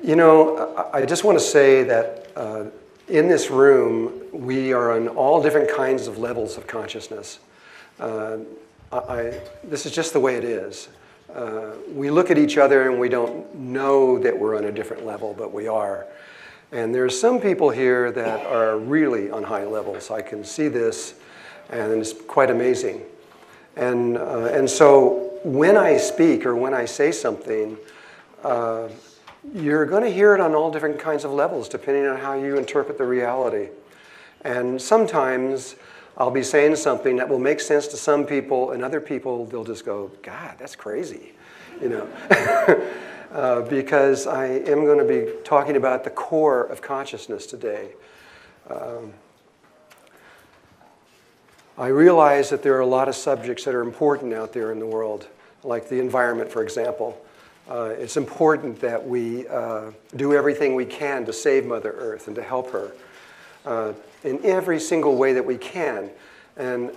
You know, I just want to say that in this room, we are on all different kinds of levels of consciousness. This is just the way it is. We look at each other and we don't know that we're on a different level, but we are. And there's some people here that are really on high levels. I can see this, and it's quite amazing. And so when I speak or when I say something, you're going to hear it on all different kinds of levels, depending on how you interpret the reality. And sometimes I'll be saying something that will make sense to some people, and other people, they'll just go, God, that's crazy, you know. Because I am going to be talking about the core of consciousness today. I realize that there are a lot of subjects that are important out there in the world, like the environment, for example. It's important that we do everything we can to save Mother Earth and to help her in every single way that we can, and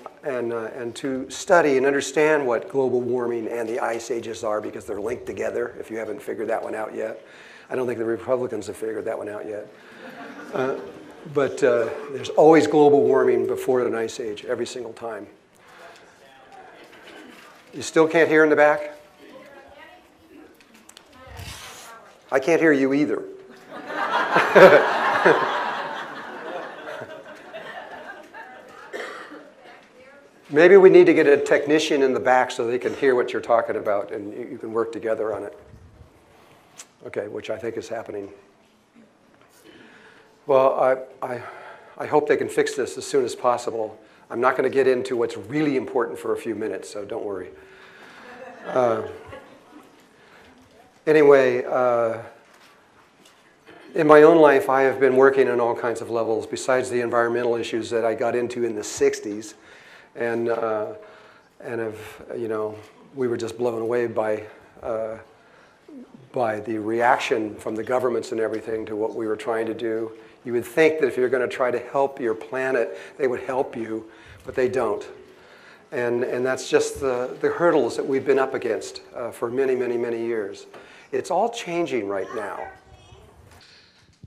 to study and understand what global warming and the ice ages are, because they're linked together, if you haven't figured that one out yet. I don't think the Republicans have figured that one out yet. But there's always global warming before an ice age, every single time. You still can't hear in the back? I can't hear you either. Maybe we need to get a technician in the back so they can hear what you're talking about and you can work together on it. Okay, which I think is happening. Well, I hope they can fix this as soon as possible. I'm not going to get into what's really important for a few minutes, so don't worry. Anyway, in my own life, I have been working on all kinds of levels besides the environmental issues that I got into in the 60s. And you know, we were just blown away by the reaction from the governments and everything to what we were trying to do. You would think that if you're going to try to help your planet, they would help you, but they don't. And that's just the hurdles that we've been up against for many, many, many years. It's all changing right now.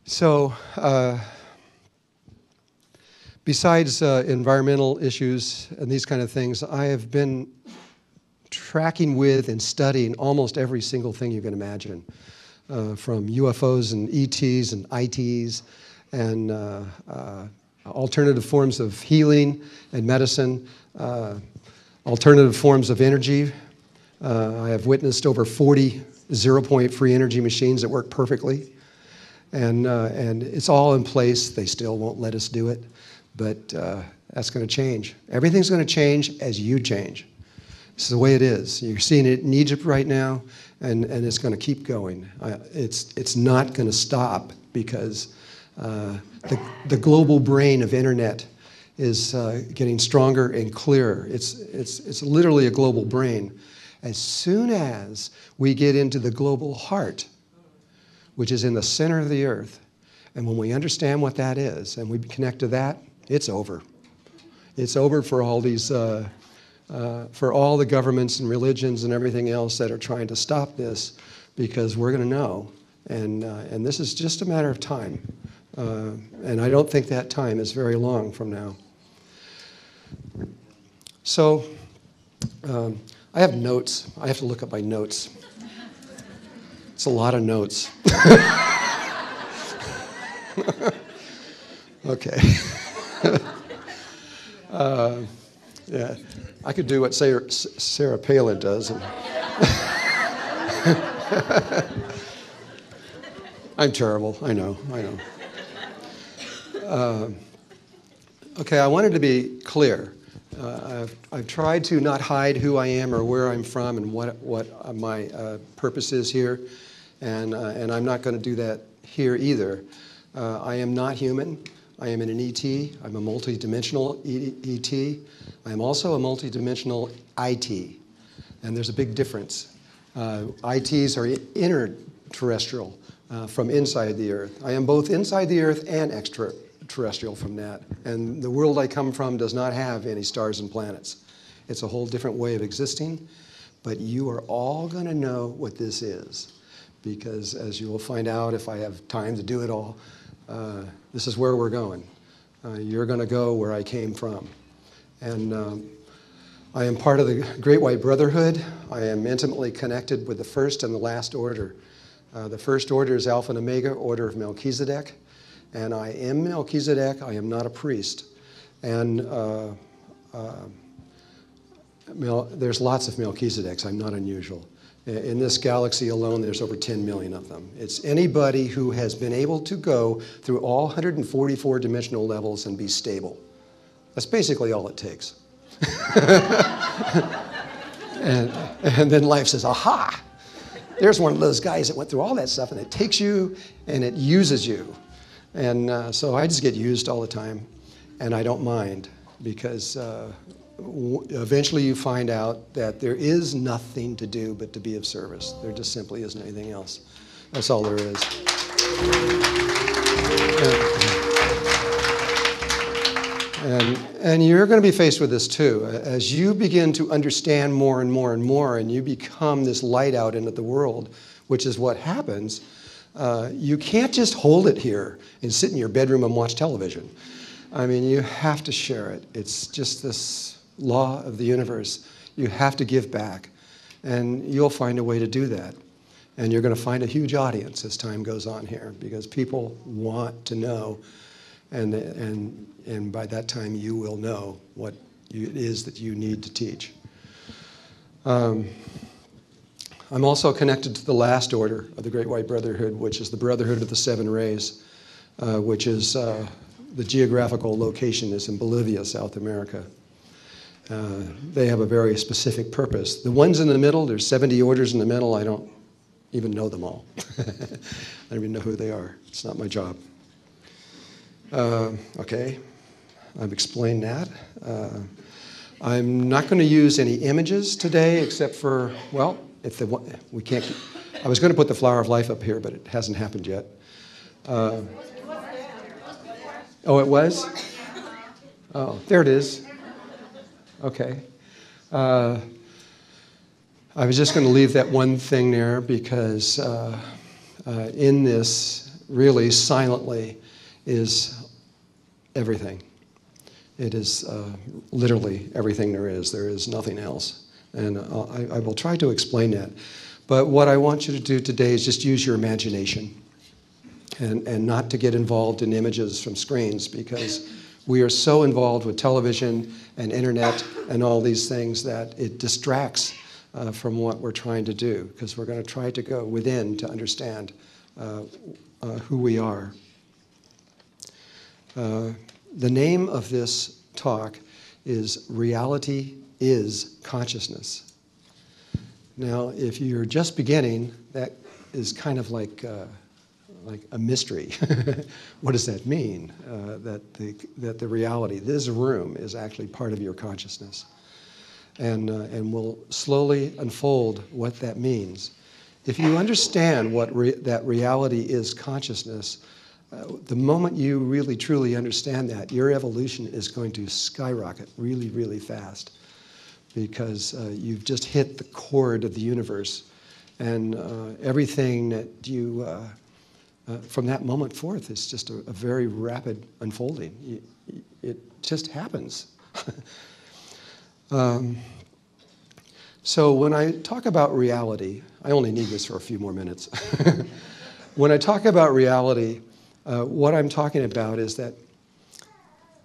So, besides environmental issues and these kind of things, I have been tracking with and studying almost every single thing you can imagine, from UFOs and ETs and ITs and alternative forms of healing and medicine, alternative forms of energy. I have witnessed over 40 zero-point free energy machines that work perfectly. And it's all in place. They still won't let us do it. But that's going to change. Everything's going to change as you change. This is the way it is. You're seeing it in Egypt right now, and it's going to keep going. It's not going to stop because the global brain of internet is getting stronger and clearer. It's literally a global brain. As soon as we get into the global heart, which is in the center of the earth, and when we understand what that is and we connect to that, it's over. It's over for all these, for all the governments and religions and everything else that are trying to stop this, because we're going to know, and this is just a matter of time, and I don't think that time is very long from now. So. I have notes. I have to look up my notes. It's a lot of notes. Okay. Yeah, I could do what Sarah Palin does. I'm terrible. I know. Okay, I wanted to be clear. I've tried to not hide who I am or where I'm from and what my purpose is here, and I'm not going to do that here either. I am not human. I am an ET. I'm a multidimensional ET. I am also a multidimensional IT, and there's a big difference. ITs are interterrestrial from inside the Earth. I am both inside the Earth and extraterrestrial from that. And the world I come from does not have any stars and planets. It's a whole different way of existing. But you are all going to know what this is, because as you will find out if I have time to do it all, this is where we're going. You're going to go where I came from. And I am part of the Great White Brotherhood. I am intimately connected with the first and the last order. The first order is Alpha and Omega, Order of Melchizedek. And I am Melchizedek. I am not a priest. And there's lots of Melchizedeks. I'm not unusual. In this galaxy alone, there's over 10 million of them. It's anybody who has been able to go through all 144 dimensional levels and be stable. That's basically all it takes. and then life says, aha, there's one of those guys that went through all that stuff, and it takes you and it uses you. And so I just get used all the time, and I don't mind, because eventually you find out that there is nothing to do but to be of service. There just simply isn't anything else. That's all there is. And you're going to be faced with this too. As you begin to understand more and more and more, and you become this light out into the world, which is what happens, you can't just hold it here and sit in your bedroom and watch television. I mean, you have to share it. It's just this law of the universe. You have to give back, and you'll find a way to do that. And you're going to find a huge audience as time goes on here, because people want to know, and by that time you will know what it is that you need to teach. I'm also connected to the last order of the Great White Brotherhood, which is the Brotherhood of the Seven Rays, which is the geographical location is in Bolivia, South America. They have a very specific purpose. The ones in the middle, there's 70 orders in the middle. I don't even know them all. I don't even know who they are. It's not my job. Okay, I've explained that. I'm not going to use any images today, except for, well, we can't. I was going to put the Flower of Life up here, but it hasn't happened yet. Oh, it was? Oh, there it is. Okay. I was just going to leave that one thing there, because in this, really silently, is everything. It is literally everything there is. There is nothing else. And I will try to explain that. But what I want you to do today is just use your imagination, and not to get involved in images from screens, because we are so involved with television and internet and all these things that it distracts from what we're trying to do, because we're going to try to go within to understand who we are. The name of this talk is Reality is Consciousness. Now, if you're just beginning, that is kind of like a mystery. What does that mean? That the reality, this room, is actually part of your consciousness, and we'll slowly unfold what that means. If you understand what that reality is consciousness, the moment you really truly understand that, your evolution is going to skyrocket really, really fast, because you've just hit the chord of the universe, and everything that you from that moment forth, it's just a very rapid unfolding. It just happens. So when I talk about reality, I only need this for a few more minutes. When I talk about reality, what I'm talking about is that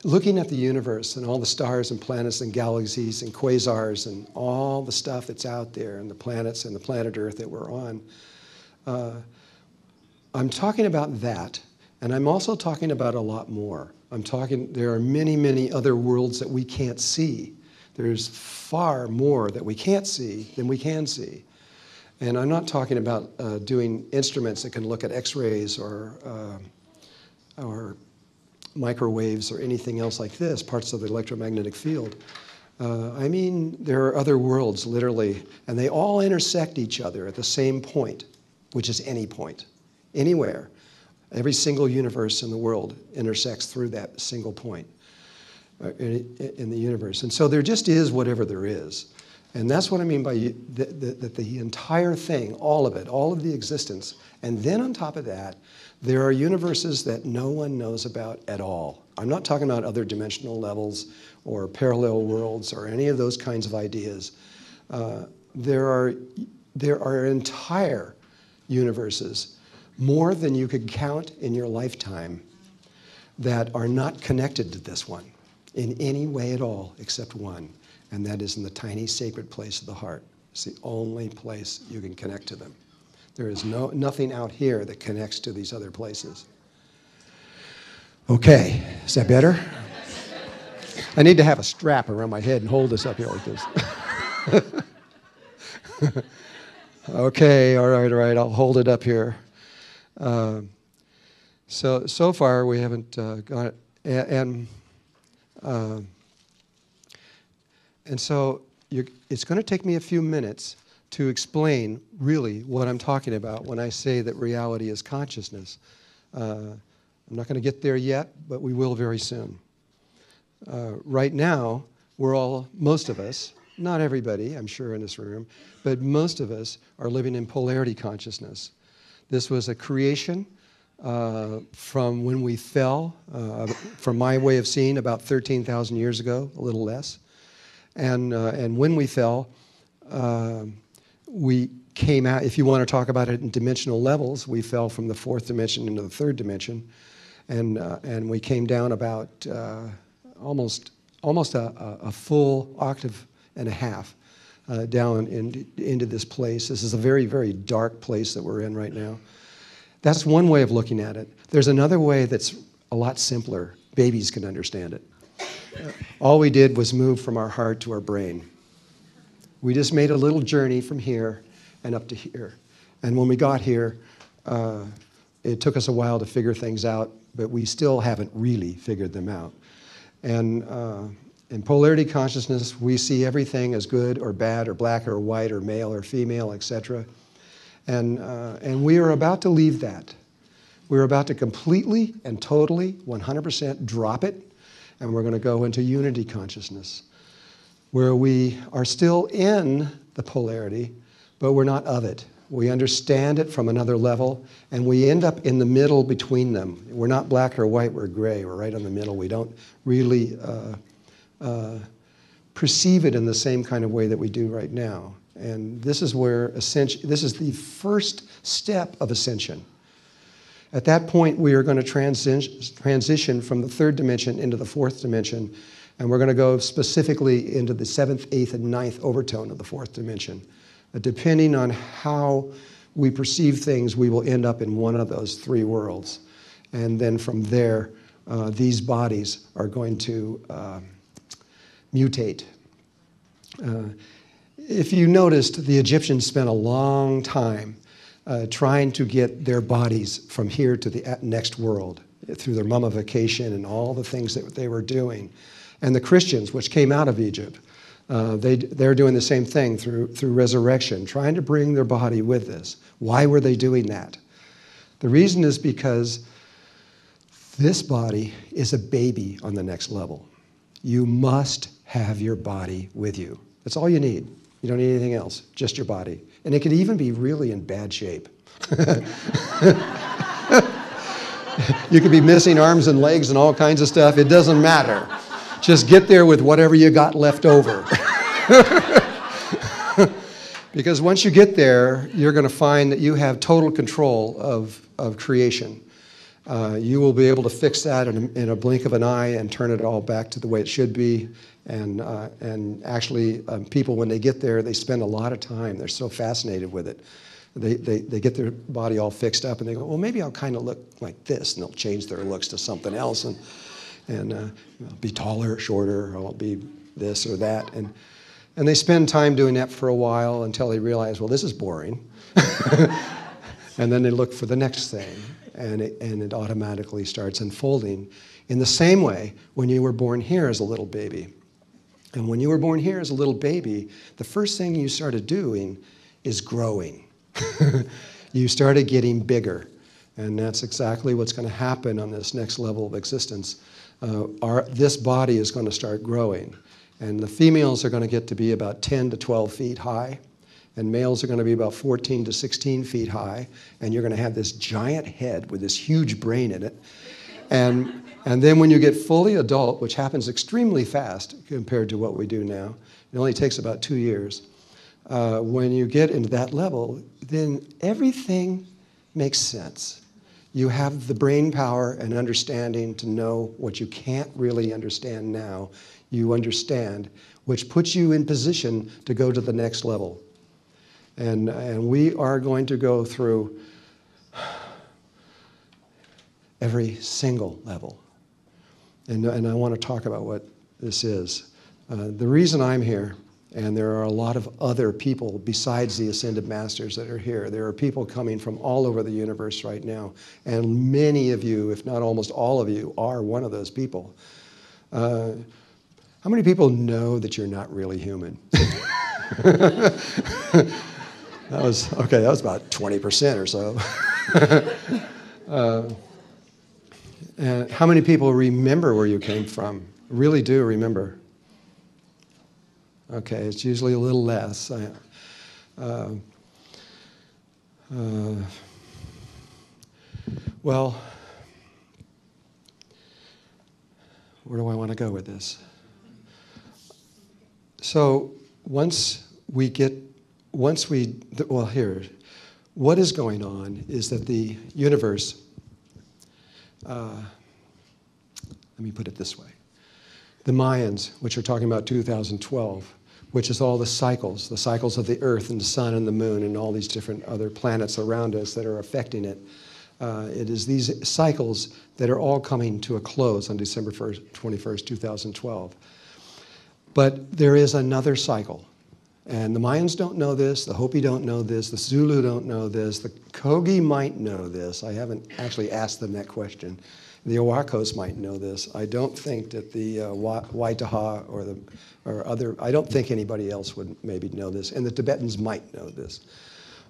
looking at the universe and all the stars and planets and galaxies and quasars and all the stuff that's out there, and the planets and the planet Earth that we're on, I'm talking about that, and I'm also talking about a lot more. There are many, many other worlds that we can't see. There's far more that we can't see than we can see. And I'm not talking about doing instruments that can look at X-rays or microwaves or anything else like this, parts of the electromagnetic field. I mean, there are other worlds, literally, and they all intersect each other at the same point, which is any point. Anywhere. Every single universe in the world intersects through that single point in the universe. And so there just is whatever there is. And that's what I mean by that the entire thing, all of it, all of the existence. And then on top of that, there are universes that no one knows about at all. I'm not talking about other dimensional levels or parallel worlds or any of those kinds of ideas. There are entire universes, more than you could count in your lifetime, that are not connected to this one in any way at all except one, and that is in the tiny sacred place of the heart. It's the only place you can connect to them. There is nothing out here that connects to these other places. Okay, is that better? I need to have a strap around my head and hold this up here like this. Okay, all right, I'll hold it up here. So far we haven't got it, and so it's going to take me a few minutes to explain really what I'm talking about when I say that reality is consciousness. I'm not going to get there yet, but we will very soon. Right now, most of us, not everybody, I'm sure in this room, but most of us are living in polarity consciousness. This was a creation from when we fell, from my way of seeing, about 13,000 years ago, a little less. And when we fell, we came out, if you want to talk about it in dimensional levels, we fell from the fourth dimension into the third dimension. And we came down about almost a full octave and a half down into this place. This is a very, very dark place that we're in right now. That's one way of looking at it. There's another way that's a lot simpler. Babies can understand it. All we did was move from our heart to our brain. We just made a little journey from here and up to here. And when we got here, it took us a while to figure things out, but we still haven't really figured them out. And in polarity consciousness, we see everything as good or bad or black or white or male or female, etc. And we are about to leave that. We're about to completely and totally, 100% drop it, and we're going to go into unity consciousness, where we are still in the polarity, but we're not of it. We understand it from another level, and we end up in the middle between them. We're not black or white, we're gray. We're right in the middle. We don't really perceive it in the same kind of way that we do right now. And this is where ascension, this is the first step of ascension. At that point, we are going to transition from the third dimension into the fourth dimension, and we're going to go specifically into the seventh, eighth, and ninth overtone of the fourth dimension. Depending on how we perceive things, we will end up in one of those three worlds. And then from there, these bodies are going to mutate. If you noticed, the Egyptians spent a long time trying to get their bodies from here to the next world through their mummification and all the things that they were doing. And the Christians, which came out of Egypt, they're doing the same thing through resurrection, trying to bring their body with this. Why were they doing that? The reason is because this body is a baby on the next level. You must have your body with you. That's all you need. You don't need anything else, just your body. And it could even be really in bad shape. You could be missing arms and legs and all kinds of stuff. It doesn't matter. Just get there with whatever you got left over. Because once you get there, you're going to find that you have total control of creation. You will be able to fix that in a blink of an eye and turn it all back to the way it should be. And actually, people, when they get there, they spend a lot of time. They're so fascinated with it. They get their body all fixed up, and they go, well, maybe I'll kind of look like this, and they'll change their looks to something else, and be taller, shorter, or I'll be this or that. And they spend time doing that for a while until they realize, well, this is boring. And then they look for the next thing, and it automatically starts unfolding. In the same way, when you were born here as a little baby, and when you were born here as a little baby, the first thing you started doing is growing. You started getting bigger. And that's exactly what's going to happen on this next level of existence. This body is going to start growing. And the females are going to get to be about 10 to 12 feet high, and males are going to be about 14 to 16 feet high, and you're going to have this giant head with this huge brain in it. And then when you get fully adult, which happens extremely fast compared to what we do now, it only takes about 2 years. When you get into that level, then everything makes sense. You have the brain power and understanding to know what you can't really understand now. You understand, which puts you in position to go to the next level. And we are going to go through every single level. And I want to talk about what this is. The reason I'm here, and there are a lot of other people besides the Ascended Masters that are here. There are people coming from all over the universe right now. And many of you, if not almost all of you, are one of those people. How many people know that you're not really human? That was about 20% or so. And how many people remember where you came from? Really do remember? Okay, it's usually a little less. Well, where do I want to go with this? So well, here, what is going on is that the universe, let me put it this way. The Mayans, which are talking about 2012, which is all the cycles of the Earth and the Sun and the Moon and all these different other planets around us that are affecting it. It is these cycles that are all coming to a close on December 21st, 2012. But there is another cycle. And the Mayans don't know this, the Hopi don't know this, the Zulu don't know this, the Kogi might know this. I haven't actually asked them that question. The Owakos might know this. I don't think that the Waitaha or other, I don't think anybody else would maybe know this, and the Tibetans might know this.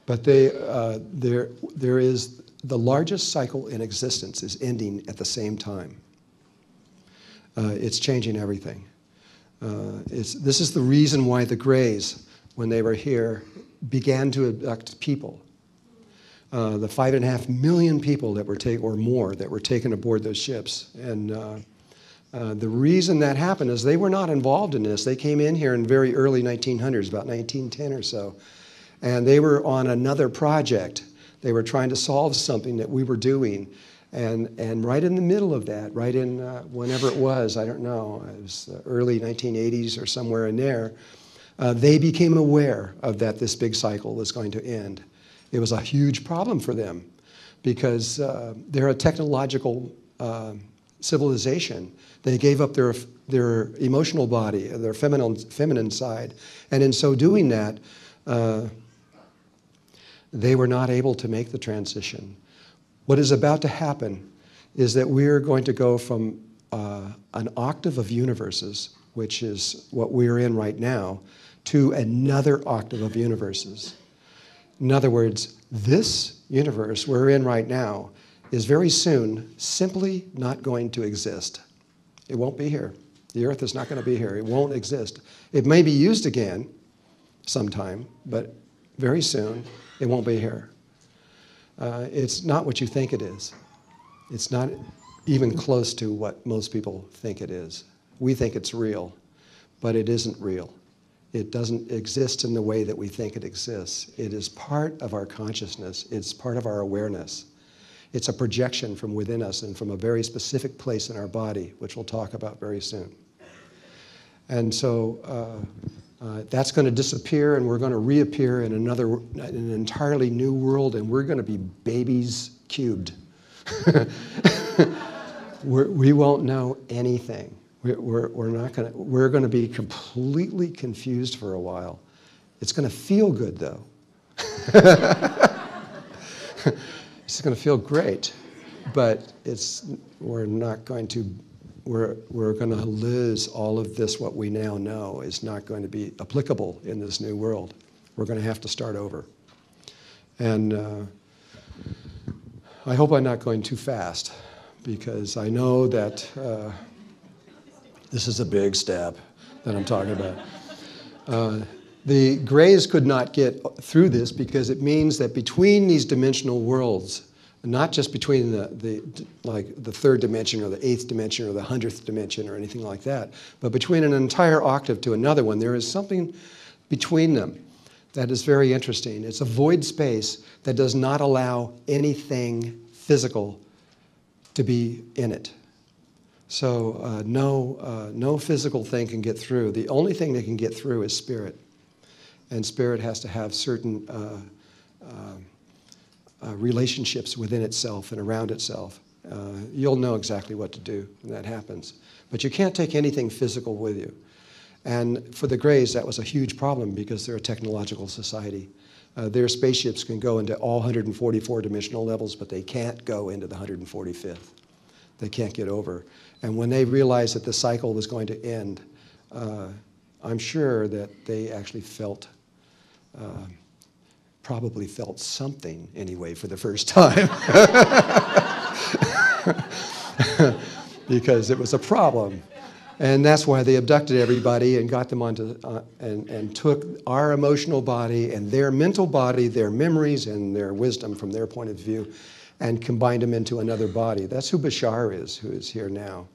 But there is the largest cycle in existence is ending at the same time. It's changing everything. This is the reason why the Greys, when they were here, began to abduct people. The 5.5 million people that were or more that were taken aboard those ships. And the reason that happened is they were not involved in this. They came in here in very early 1900s, about 1910 or so. And they were on another project. They were trying to solve something that we were doing. And right in the middle of that, right in whenever it was, I don't know, it was the early 1980s or somewhere in there, they became aware of that this big cycle was going to end. It was a huge problem for them because they're a technological civilization. They gave up their emotional body, their feminine side, and in so doing that, they were not able to make the transition. What is about to happen is that we're going to go from an octave of universes, which is what we're in right now, to another octave of universes. In other words, this universe we're in right now is very soon simply not going to exist. It won't be here. The Earth is not going to be here. It won't exist. It may be used again sometime, but very soon it won't be here. It's not what you think it is. It's not even close to what most people think it is. We think it's real, but it isn't real. It doesn't exist in the way that we think it exists. It is part of our consciousness. It's part of our awareness. It's a projection from within us and from a very specific place in our body, which we'll talk about very soon. And so that's going to disappear, and we're going to reappear in an entirely new world, and we're going to be babies cubed. We won't know anything. We're going to be completely confused for a while. It's going to feel good, though. It's going to feel great, but we're going to lose all of this. What we now know is not going to be applicable in this new world. We're going to have to start over. And I hope I'm not going too fast, because I know that this is a big step. that I'm talking about. The grays could not get through this because it means that between these dimensional worlds, not just between the third dimension or the eighth dimension or the 100th dimension or anything like that, but between an entire octave to another one, there is something between them that is very interesting. It's a void space that does not allow anything physical to be in it. So no physical thing can get through. The only thing that can get through is spirit. And spirit has to have certain relationships within itself and around itself. You'll know exactly what to do when that happens. But you can't take anything physical with you. And for the Greys, that was a huge problem because they're a technological society. Their spaceships can go into all 144 dimensional levels, but they can't go into the 145th. They can't get over. And when they realized that the cycle was going to end, I'm sure that they actually probably felt something anyway for the first time. Because it was a problem. And that's why they abducted everybody and got them onto, and took our emotional body and their mental body, their memories and their wisdom from their point of view, and combined them into another body. That's who Bashar is, who is here now.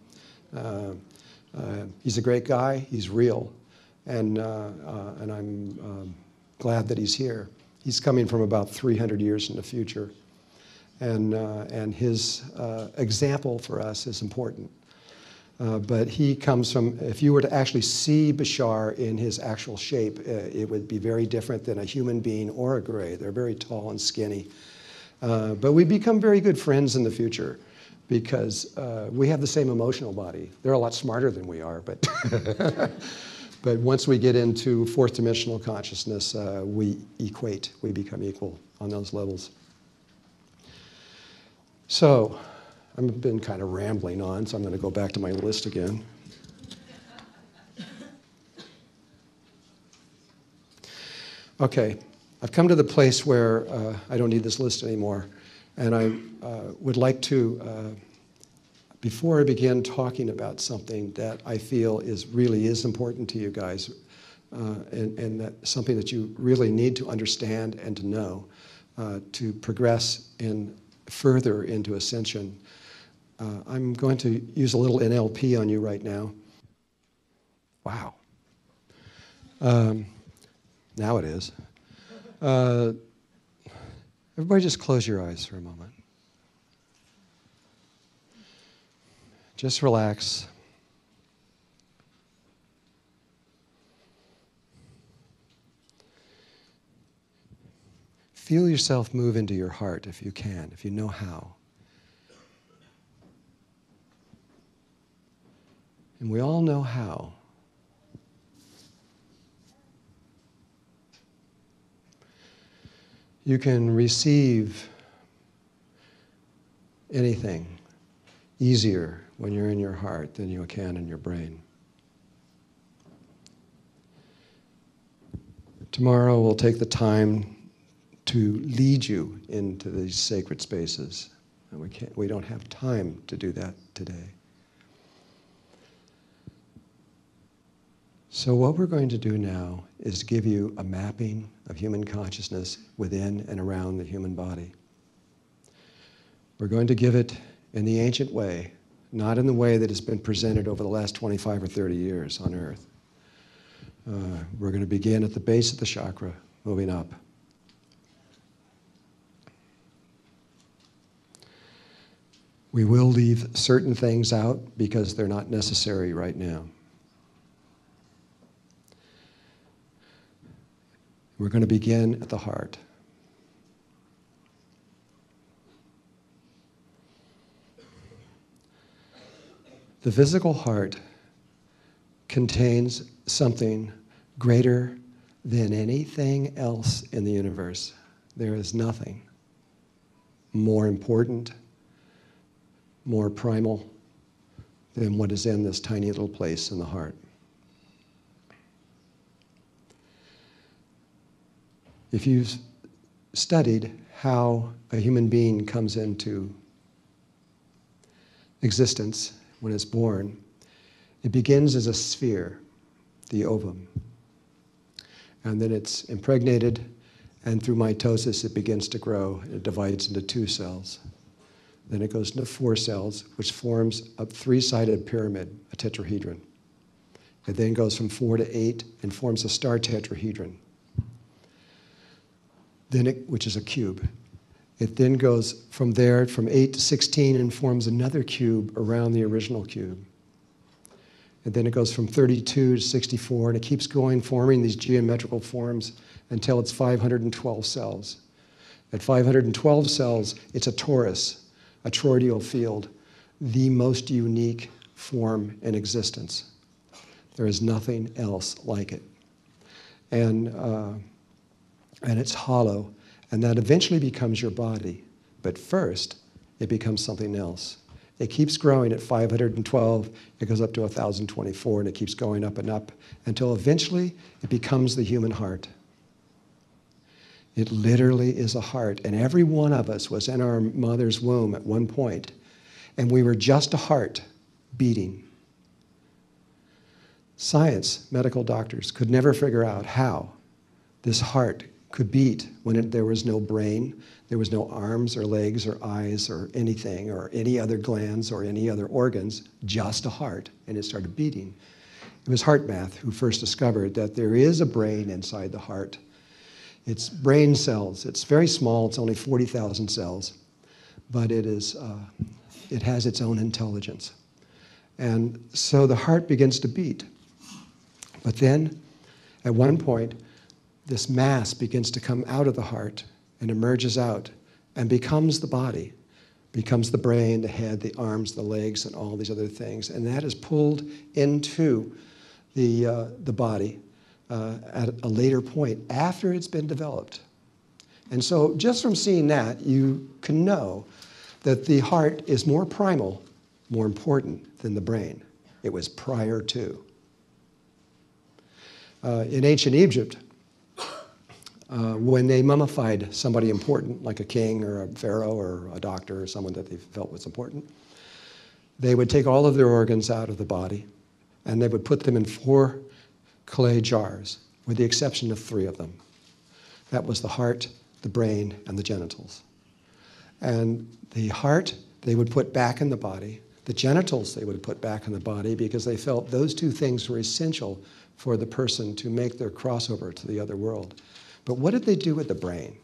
He's a great guy. He's real. And I'm glad that he's here. He's coming from about 300 years in the future. And his example for us is important. But he comes from, if you were to actually see Bashar in his actual shape, it would be very different than a human being or a gray. They're very tall and skinny. But we become very good friends in the future because we have the same emotional body. They're a lot smarter than we are, but, but once we get into fourth dimensional consciousness, we equate, we become equal on those levels. So, I've been kind of rambling on, so I'm going to go back to my list again. Okay, I've come to the place where I don't need this list anymore, and I would like to, before I begin talking about something that I feel really is important to you guys, and that something that you really need to understand and to know to progress further into ascension. I'm going to use a little NLP on you right now. Wow. Now it is. Everybody just close your eyes for a moment. Just relax. Feel yourself move into your heart if you can, if you know how. And we all know how. You can receive anything easier when you're in your heart than you can in your brain. Tomorrow we'll take the time to lead you into these sacred spaces. And we don't have time to do that today. So what we're going to do now is give you a mapping of human consciousness within and around the human body. We're going to give it in the ancient way, not in the way that has been presented over the last 25 or 30 years on Earth. We're going to begin at the base of the chakra, moving up. We will leave certain things out because they're not necessary right now. We're going to begin at the heart. The physical heart contains something greater than anything else in the universe. There is nothing more important, more primal than what is in this tiny little place in the heart. If you've studied how a human being comes into existence when it's born, it begins as a sphere. the ovum. And then it's impregnated, and through mitosis it begins to grow. It divides into 2 cells. Then it goes into 4 cells, which forms a 3-sided pyramid, a tetrahedron. It then goes from 4 to 8 and forms a star tetrahedron, which is a cube. It then goes from there, from 8 to 16, and forms another cube around the original cube. And then it goes from 32 to 64, and it keeps going, forming these geometrical forms until it's 512 cells. At 512 cells, it's a torus, a toroidal field, the most unique form in existence. There is nothing else like it. And it's hollow, and that eventually becomes your body. But first, it becomes something else. It keeps growing at 512, it goes up to 1,024, and it keeps going up and up until eventually it becomes the human heart. It literally is a heart, and every one of us was in our mother's womb at one point, and we were just a heart beating. Science, medical doctors, could never figure out how this heart could beat when there was no brain, there was no arms or legs or eyes or anything or any other glands or any other organs, just a heart, and it started beating. It was HeartMath who first discovered that there is a brain inside the heart. It's brain cells. It's very small. It's only 40,000 cells, but it has its own intelligence. And so the heart begins to beat. But then, at one point, this mass begins to come out of the heart and emerges out and becomes the body, becomes the brain, the head, the arms, the legs, and all these other things. And that is pulled into the body at a later point after it's been developed. And so just from seeing that, you can know that the heart is more primal, more important than the brain. It was prior to. In ancient Egypt, when they mummified somebody important, like a king or a pharaoh or a doctor or someone that they felt was important, they would take all of their organs out of the body and they would put them in 4 clay jars, with the exception of 3 of them. That was the heart, the brain, and the genitals. And the heart they would put back in the body. The genitals they would put back in the body because they felt those 2 things were essential for the person to make their crossover to the other world. But what did they do with the brain?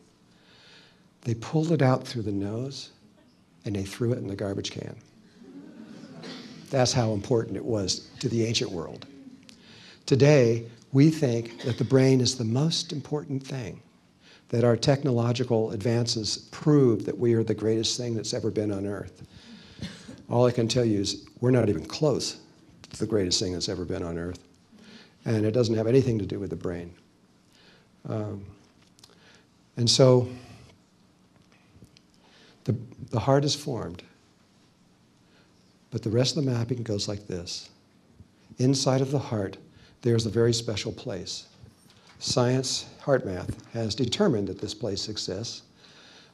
They pulled it out through the nose and they threw it in the garbage can. That's how important it was to the ancient world. Today, we think that the brain is the most important thing, that our technological advances prove that we are the greatest thing that's ever been on Earth. All I can tell you is we're not even close to the greatest thing that's ever been on Earth. And it doesn't have anything to do with the brain. And so the heart is formed, but the rest of the mapping goes like this. Inside of the heart, there's a very special place. Science, HeartMath, has determined that this place exists.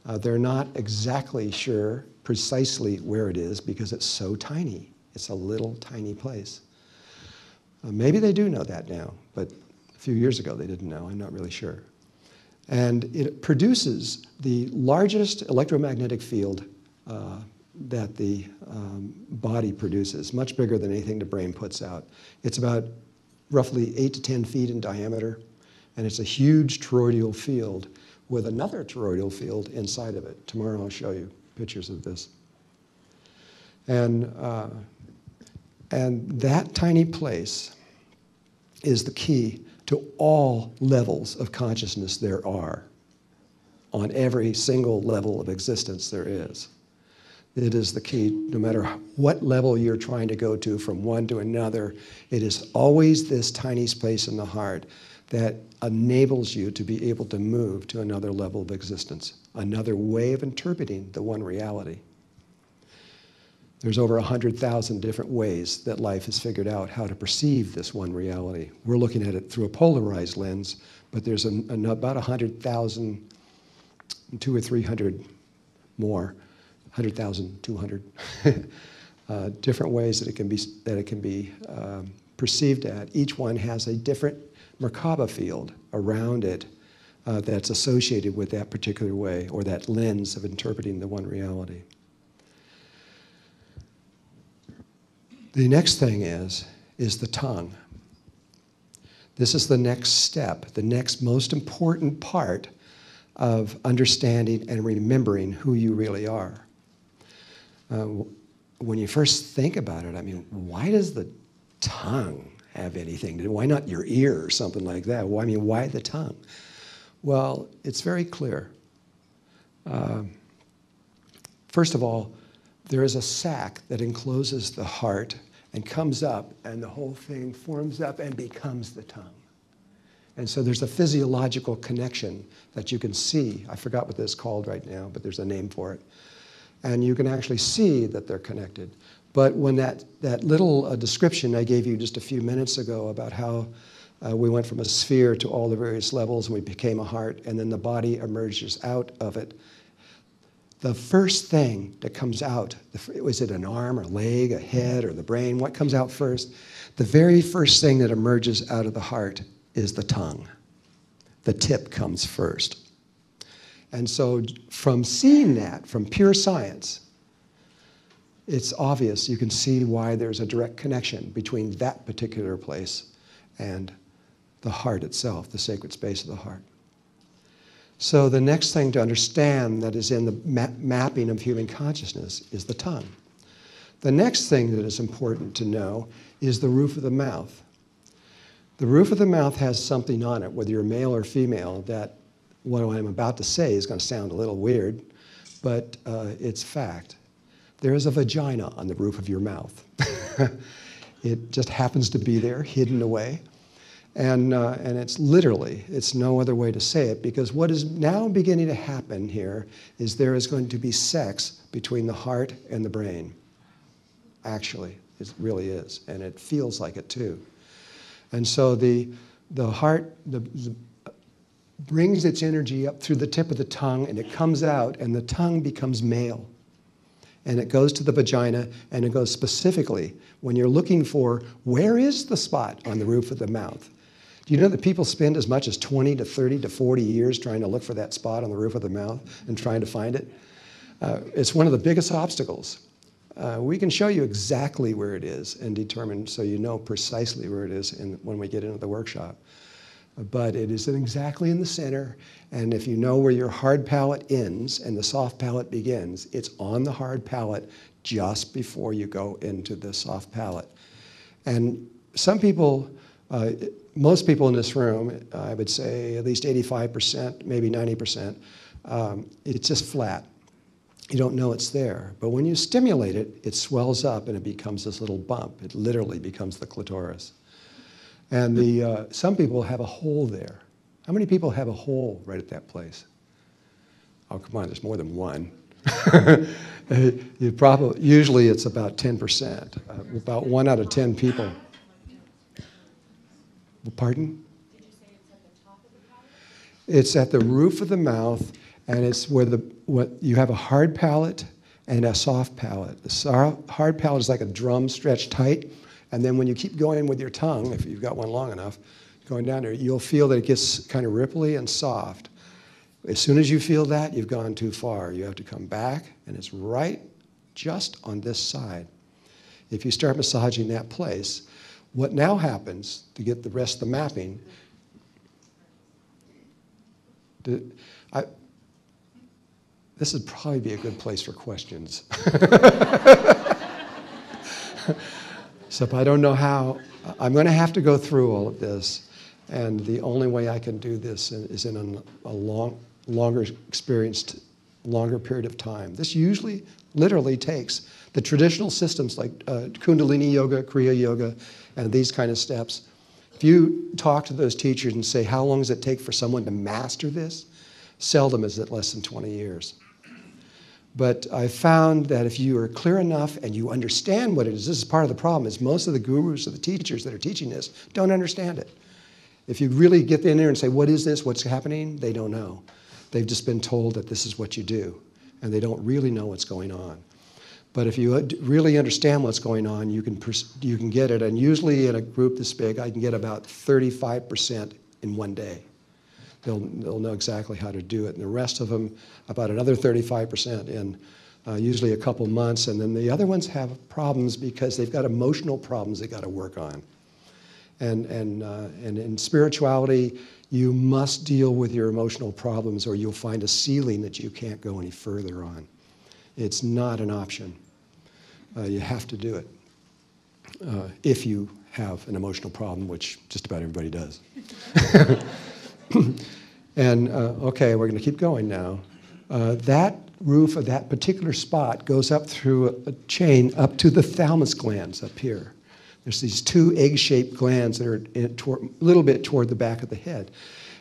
They're not exactly sure precisely where it is because it's so tiny. It's a little tiny place. Maybe they do know that now, but a few years ago they didn't know. I'm not really sure. And it produces the largest electromagnetic field that the body produces, much bigger than anything the brain puts out. It's about roughly 8 to 10 feet in diameter, and it's a huge toroidal field with another toroidal field inside of it. Tomorrow I'll show you pictures of this. And that tiny place is the key to all levels of consciousness there are, on every single level of existence there is. It is the key, no matter what level you're trying to go to from one to another, it is always this tiny space in the heart that enables you to be able to move to another level of existence, another way of interpreting the one reality. There's over 100,000 different ways that life has figured out how to perceive this one reality. We're looking at it through a polarized lens, but there's about 100,000, 200 or 300 more, 100,200 different ways that it can be perceived at, each one has a different Merkaba field around it that's associated with that particular way, or that lens of interpreting the one reality. The next thing is the tongue. This is the next step, the next most important part of understanding and remembering who you really are. When you first think about it, I mean, why does the tongue have anything to do? Why not your ear or something like that? Well, I mean, why the tongue? Well, it's very clear. First of all, there is a sac that encloses the heart and comes up, and the whole thing forms up and becomes the tongue. And so there's a physiological connection that you can see. I forgot what this is called right now, but there's a name for it. And you can actually see that they're connected. But when that little description I gave you just a few minutes ago about how we went from a sphere to all the various levels and we became a heart, and then the body emerges out of it, the first thing that comes out, is it an arm, a leg, a head, or the brain? What comes out first? The very first thing that emerges out of the heart is the tongue. The tip comes first. And so from seeing that, from pure science, it's obvious. You can see why there's a direct connection between that particular place and the heart itself, the sacred space of the heart. So the next thing to understand that is in the mapping of human consciousness is the tongue. The next thing that is important to know is the roof of the mouth. The roof of the mouth has something on it, whether you're male or female, that what I'm about to say is going to sound a little weird, but it's fact. There is a vagina on the roof of your mouth. It just happens to be there, hidden away. And it's literally, it's no other way to say it, because what is now beginning to happen here is there is going to be sex between the heart and the brain. Actually, it really is, and it feels like it too. And so the heart brings its energy up through the tip of the tongue, and it comes out, and the tongue becomes male. And it goes to the vagina, and it goes specifically when you're looking for where is the spot on the roof of the mouth. Do you know that people spend as much as 20 to 30 to 40 years trying to look for that spot on the roof of the mouth and trying to find it? It's one of the biggest obstacles. We can show you exactly where it is and determine so you know precisely where it is when we get into the workshop. But it isn't exactly in the center, and if you know where your hard palate ends and the soft palate begins, it's on the hard palate just before you go into the soft palate. And some people, most people in this room, I would say at least 85%, maybe 90%, it's just flat. You don't know it's there. But when you stimulate it, it swells up and it becomes this little bump. It literally becomes the clitoris. And some people have a hole there. How many people have a hole right at that place? Oh, come on, there's more than one. Usually it's about 10%, about 1 out of 10 people. Pardon? Did you say it's at the top of the palate? It's at the roof of the mouth, and it's where you have a hard palate and a soft palate. The hard palate is like a drum stretched tight. And then when you keep going with your tongue, if you've got one long enough, going down there, you'll feel that it gets kind of ripply and soft. As soon as you feel that, you've gone too far. You have to come back, and it's right just on this side. If you start massaging that place, what now happens to get the rest of the mapping, this would probably be a good place for questions. So if I don't know how, I'm going to have to go through all of this, and the only way I can do this is in a longer period of time. This usually, literally takes the traditional systems like Kundalini Yoga, Kriya Yoga, and these kind of steps. If you talk to those teachers and say, how long does it take for someone to master this? Seldom is it less than 20 years. But I found that if you are clear enough and you understand what it is, this is part of the problem, is most of the gurus or the teachers that are teaching this don't understand it. If you really get in there and say, what is this, what's happening, they don't know. They've just been told that this is what you do, and they don't really know what's going on. But if you really understand what's going on, you can get it. And usually in a group this big, I can get about 35% in one day. They'll know exactly how to do it. And the rest of them, about another 35% in usually a couple months. And then the other ones have problems because they've got emotional problems they got to work on. And in spirituality, you must deal with your emotional problems or you'll find a ceiling that you can't go any further on. It's not an option. You have to do it if you have an emotional problem, which just about everybody does. And okay, we're going to keep going now. That roof of that particular spot goes up through a chain up to the thalamus glands up here. There's these two egg-shaped glands that are a little bit toward the back of the head.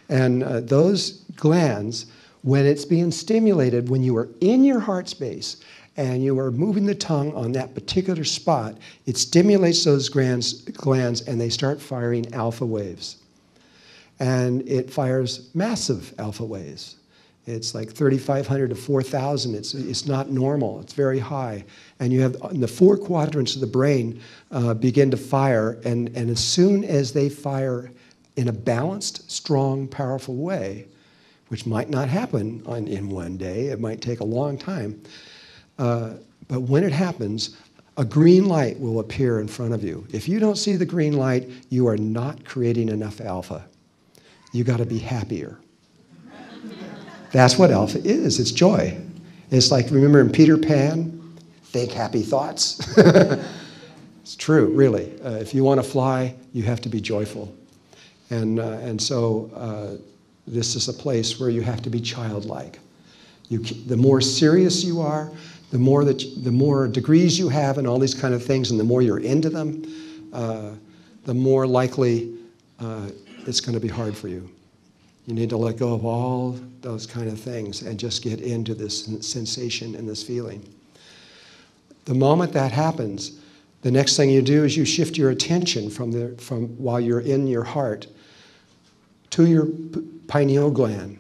And those glands, when it's being stimulated, when you are in your heart space and you are moving the tongue on that particular spot, it stimulates those glands and they start firing alpha waves. And it fires massive alpha waves. It's like 3,500 to 4,000. It's not normal. It's very high. And you have the four quadrants of the brain begin to fire. And as soon as they fire in a balanced, strong, powerful way, which might not happen in one day, it might take a long time. But when it happens, a green light will appear in front of you. If you don't see the green light, you are not creating enough alpha. You got to be happier. That's what alpha is. It's joy. It's like, remember in Peter Pan, think happy thoughts. It's true, really. If you want to fly, you have to be joyful. And so this is a place where you have to be childlike. The more serious you are, the more degrees you have and all these kind of things, and the more you're into them, the more likely it's going to be hard for you. You need to let go of all those kind of things and just get into this sensation and this feeling. The moment that happens, the next thing you do is you shift your attention from while you're in your heart to your pineal gland.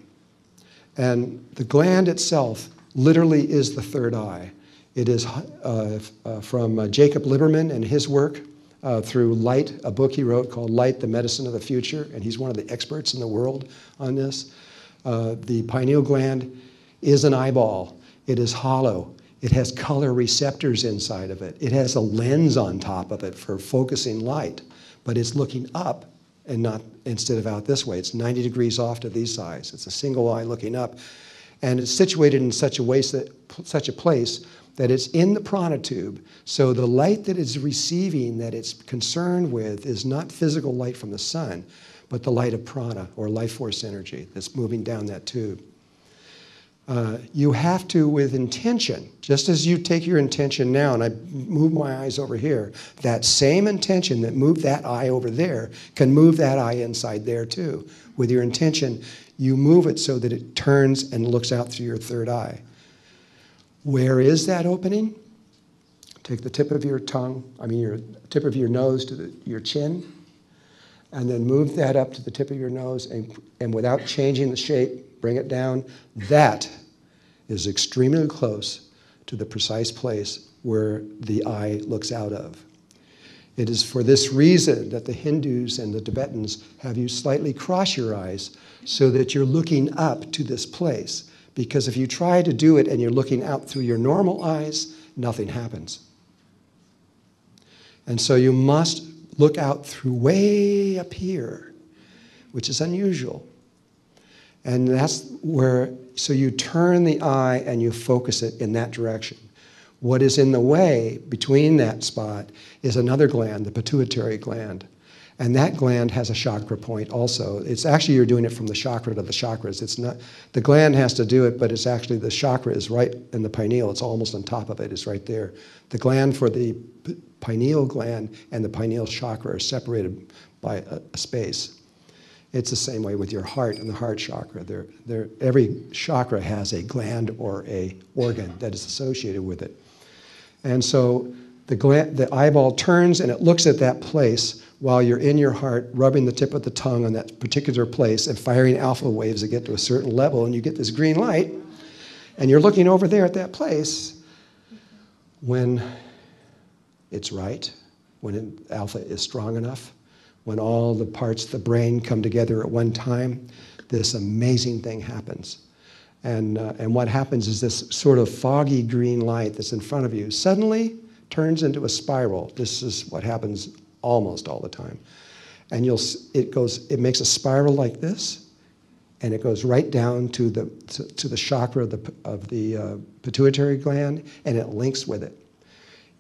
And the gland itself literally is the third eye. It is from Jacob Liberman and his work through Light, a book he wrote called Light, the Medicine of the Future, and he's one of the experts in the world on this. The pineal gland is an eyeball. It is hollow. It has color receptors inside of it. It has a lens on top of it for focusing light, but it's looking up and not instead of out this way. It's 90 degrees off to these sides. It's a single eye looking up, and it's situated in such a place that it's in the prana tube. So the light that it's receiving, that it's concerned with, is not physical light from the sun, but the light of prana, or life force energy, that's moving down that tube. You have to, with intention, just as you take your intention now, and I move my eyes over here, that same intention that moved that eye over there can move that eye inside there too. With your intention, you move it so that it turns and looks out through your third eye. Where is that opening? Take the tip of your tip of your nose to your chin, and then move that up to the tip of your nose, and without changing the shape, bring it down. That is extremely close to the precise place where the eye looks out of. It is for this reason that the Hindus and the Tibetans have you slightly cross your eyes so that you're looking up to this place. Because if you try to do it and you're looking out through your normal eyes, nothing happens. And so you must look out through way up here, which is unusual. And that's where, so you turn the eye and you focus it in that direction. What is in the way between that spot is another gland, the pituitary gland. And that gland has a chakra point also. It's actually, you're doing it from the chakra to the chakras. It's not, the gland has to do it, but it's actually, the chakra is right in the pineal. It's almost on top of it. It's right there. The gland for the pineal gland and the pineal chakra are separated by a space. It's the same way with your heart and the heart chakra. Every chakra has a gland or a organ that is associated with it. And so the eyeball turns and it looks at that place while you're in your heart, rubbing the tip of the tongue on that particular place and firing alpha waves that get to a certain level, and you get this green light, and you're looking over there at that place. When it's right, when alpha is strong enough, when all the parts of the brain come together at one time, this amazing thing happens. And what happens is this sort of foggy green light that's in front of you suddenly turns into a spiral. This is what happens almost all the time. And it makes a spiral like this, and it goes right down to the chakra of the pituitary gland, and it links with it.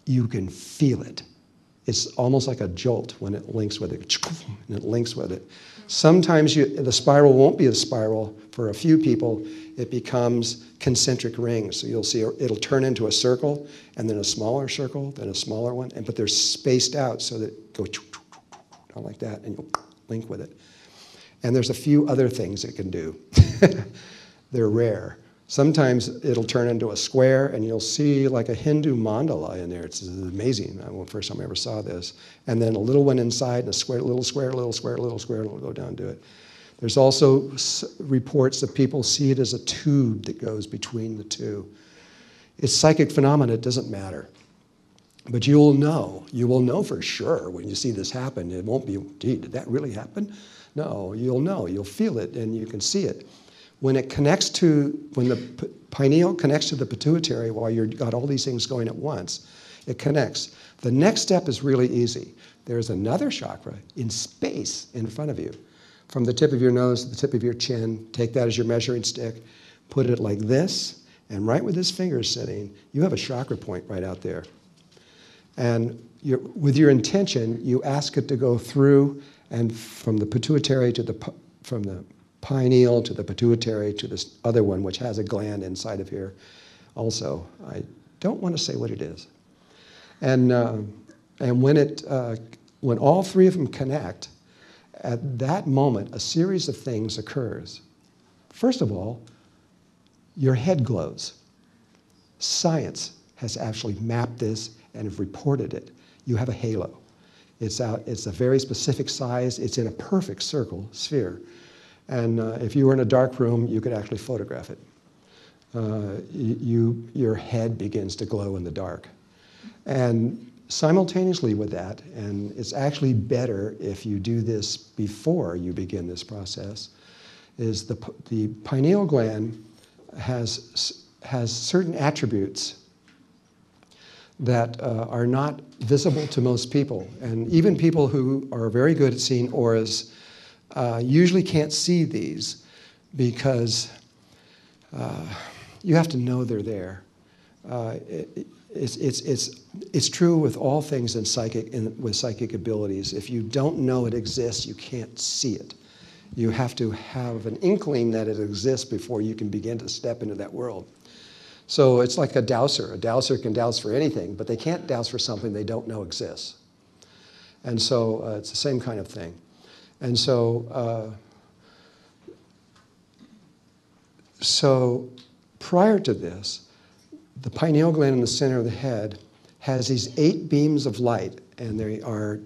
You can feel it. It's almost like a jolt when it links with it, and it links with it. Sometimes the spiral won't be a spiral. For a few people, it becomes concentric rings. So you'll see it'll turn into a circle, and then a smaller circle, then a smaller one, but they're spaced out so that it goes like that, and you'll link with it. And there's a few other things it can do. They're rare. Sometimes it'll turn into a square, and you'll see like a Hindu mandala in there. It's amazing. The first time I ever saw this. And then a little one inside, and a square, little square, little square, little square, and it'll go down to it. There's also reports that people see it as a tube that goes between the two. It's psychic phenomena. It doesn't matter. But you will know for sure when you see this happen. It won't be, gee, did that really happen? No, you'll know. You'll feel it, and you can see it. When the pineal connects to the pituitary while you've got all these things going at once, it connects. The next step is really easy. There's another chakra in space in front of you. From the tip of your nose to the tip of your chin, take that as your measuring stick, put it like this, and right where this finger is sitting, you have a chakra point right out there. And with your intention, you ask it to go through, and from the pituitary from the pineal to the pituitary to this other one, which has a gland inside of here also. I don't want to say what it is. And when all three of them connect, at that moment, a series of things occurs. First of all, your head glows. Science has actually mapped this and have reported it. You have a halo. It's a very specific size. It's in a perfect sphere. And if you were in a dark room, you could actually photograph it. Your head begins to glow in the dark. And simultaneously with that, and it's actually better if you do this before you begin this process, is the pineal gland has certain attributes that are not visible to most people. And even people who are very good at seeing auras usually can't see these because you have to know they're there. It's true with all things in with psychic abilities. If you don't know it exists, you can't see it. You have to have an inkling that it exists before you can begin to step into that world. So it's like a dowser. A dowser can douse for anything, but they can't douse for something they don't know exists. And so it's the same kind of thing. And so, prior to this, the pineal gland in the center of the head has these 8 beams of light, and they're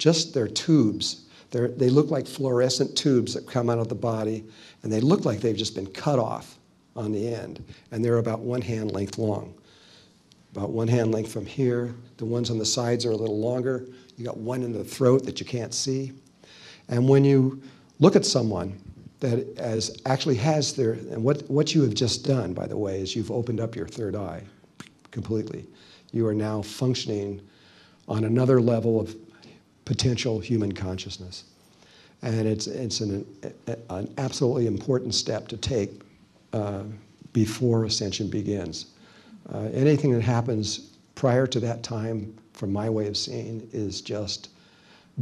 tubes. They look like fluorescent tubes that come out of the body, and they look like they've just been cut off on the end, and they're about 1 hand length long. About 1 hand length from here. The ones on the sides are a little longer. You got one in the throat that you can't see. And when you look at someone that actually has and what you have just done, by the way, is you've opened up your third eye completely. You are now functioning on another level of potential human consciousness. And it's an absolutely important step to take before ascension begins. Anything that happens prior to that time, from my way of seeing, is just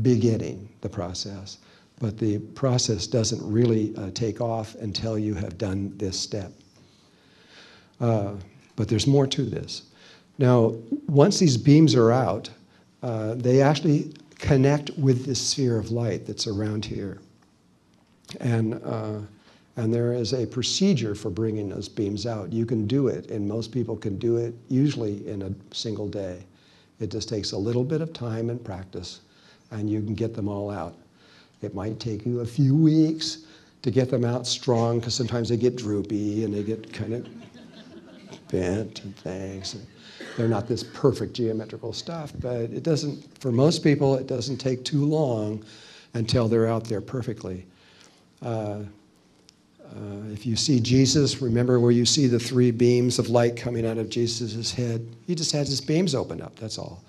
beginning the process. But the process doesn't really take off until you have done this step. But there's more to this. Now, once these beams are out, they actually connect with this sphere of light that's around here. And there is a procedure for bringing those beams out. You can do it, and most people can do it usually in a single day. It just takes a little bit of time and practice, and you can get them all out. It might take you a few weeks to get them out strong, because sometimes they get droopy and they get kind of bent and things. And they're not this perfect geometrical stuff, but it doesn't, for most people, it doesn't take too long until they're out there perfectly. If you see Jesus, remember where you see the 3 beams of light coming out of Jesus' head? He just has his beams opened up, that's all.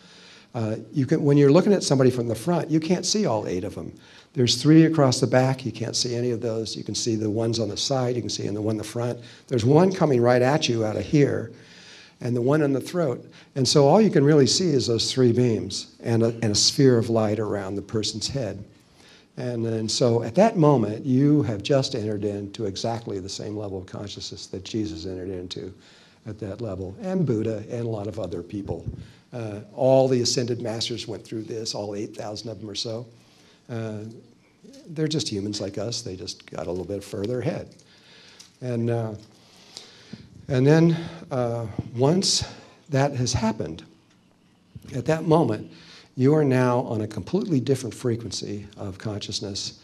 When you're looking at somebody from the front, you can't see all 8 of them. There's 3 across the back. You can't see any of those. You can see the ones on the side. You can see the one in the front. There's one coming right at you out of here, and the one in the throat. And so all you can really see is those 3 beams and a sphere of light around the person's head. And so at that moment, you have just entered into exactly the same level of consciousness that Jesus entered into at that level, and Buddha and a lot of other people. All the ascended masters went through this, all 8,000 of them or so. They're just humans like us. They just got a little bit further ahead. And then once that has happened, at that moment, you are now on a completely different frequency of consciousness,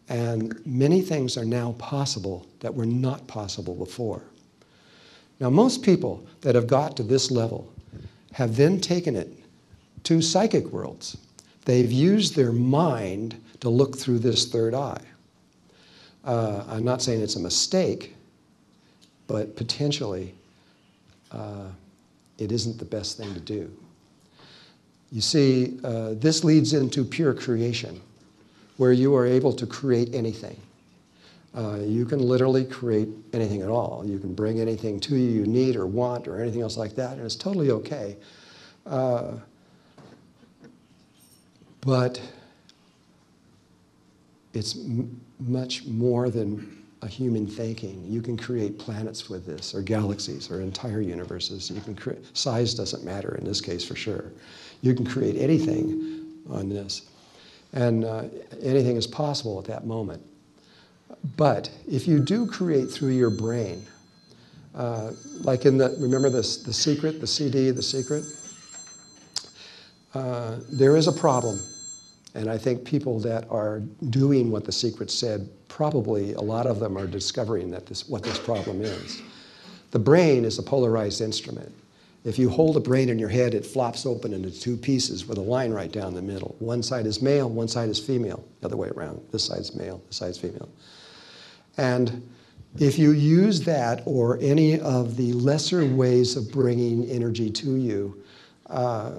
and many things are now possible that were not possible before. Now, most people that have got to this level have then taken it to psychic worlds. They've used their mind to look through this third eye. I'm not saying it's a mistake, but potentially it isn't the best thing to do. You see, this leads into pure creation, where you are able to create anything. You can literally create anything at all. You can bring anything to you need or want or anything else like that, and it's totally okay. But it's much more than a human thinking. You can create planets with this, or galaxies, or entire universes. You can create, size doesn't matter in this case for sure. You can create anything on this, and anything is possible at that moment. But if you do create through your brain, like in remember The Secret, the CD, The Secret? There is a problem, and I think people that are doing what The Secret said, probably a lot of them are discovering that what this problem is. The brain is a polarized instrument. If you hold a brain in your head, it flops open into 2 pieces with a line right down the middle. One side is male, one side is female, the other way around. This side's male, this side's female. And if you use that or any of the lesser ways of bringing energy to you,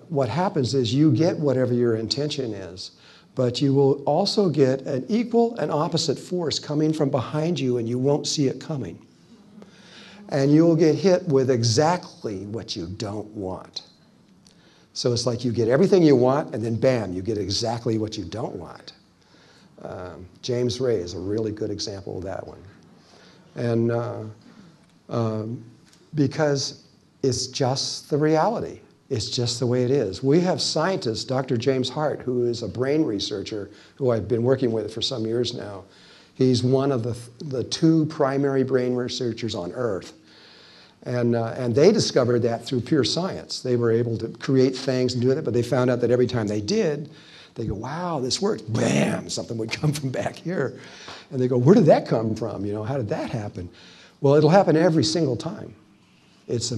what happens is you get whatever your intention is, but you will also get an equal and opposite force coming from behind you, and you won't see it coming. And you'll get hit with exactly what you don't want. So it's like you get everything you want, and then bam, you get exactly what you don't want. James Ray is a really good example of that one. And because it's just the reality. It's just the way it is. We have scientists, Dr. James Hart, who is a brain researcher, who I've been working with for some years now. He's one of the 2 primary brain researchers on Earth. And they discovered that through pure science. They were able to create things and do it, but they found out that every time they did, they go, wow, this worked. Bam, something would come from back here. And they go, where did that come from? You know, how did that happen? Well, it'll happen every single time. It's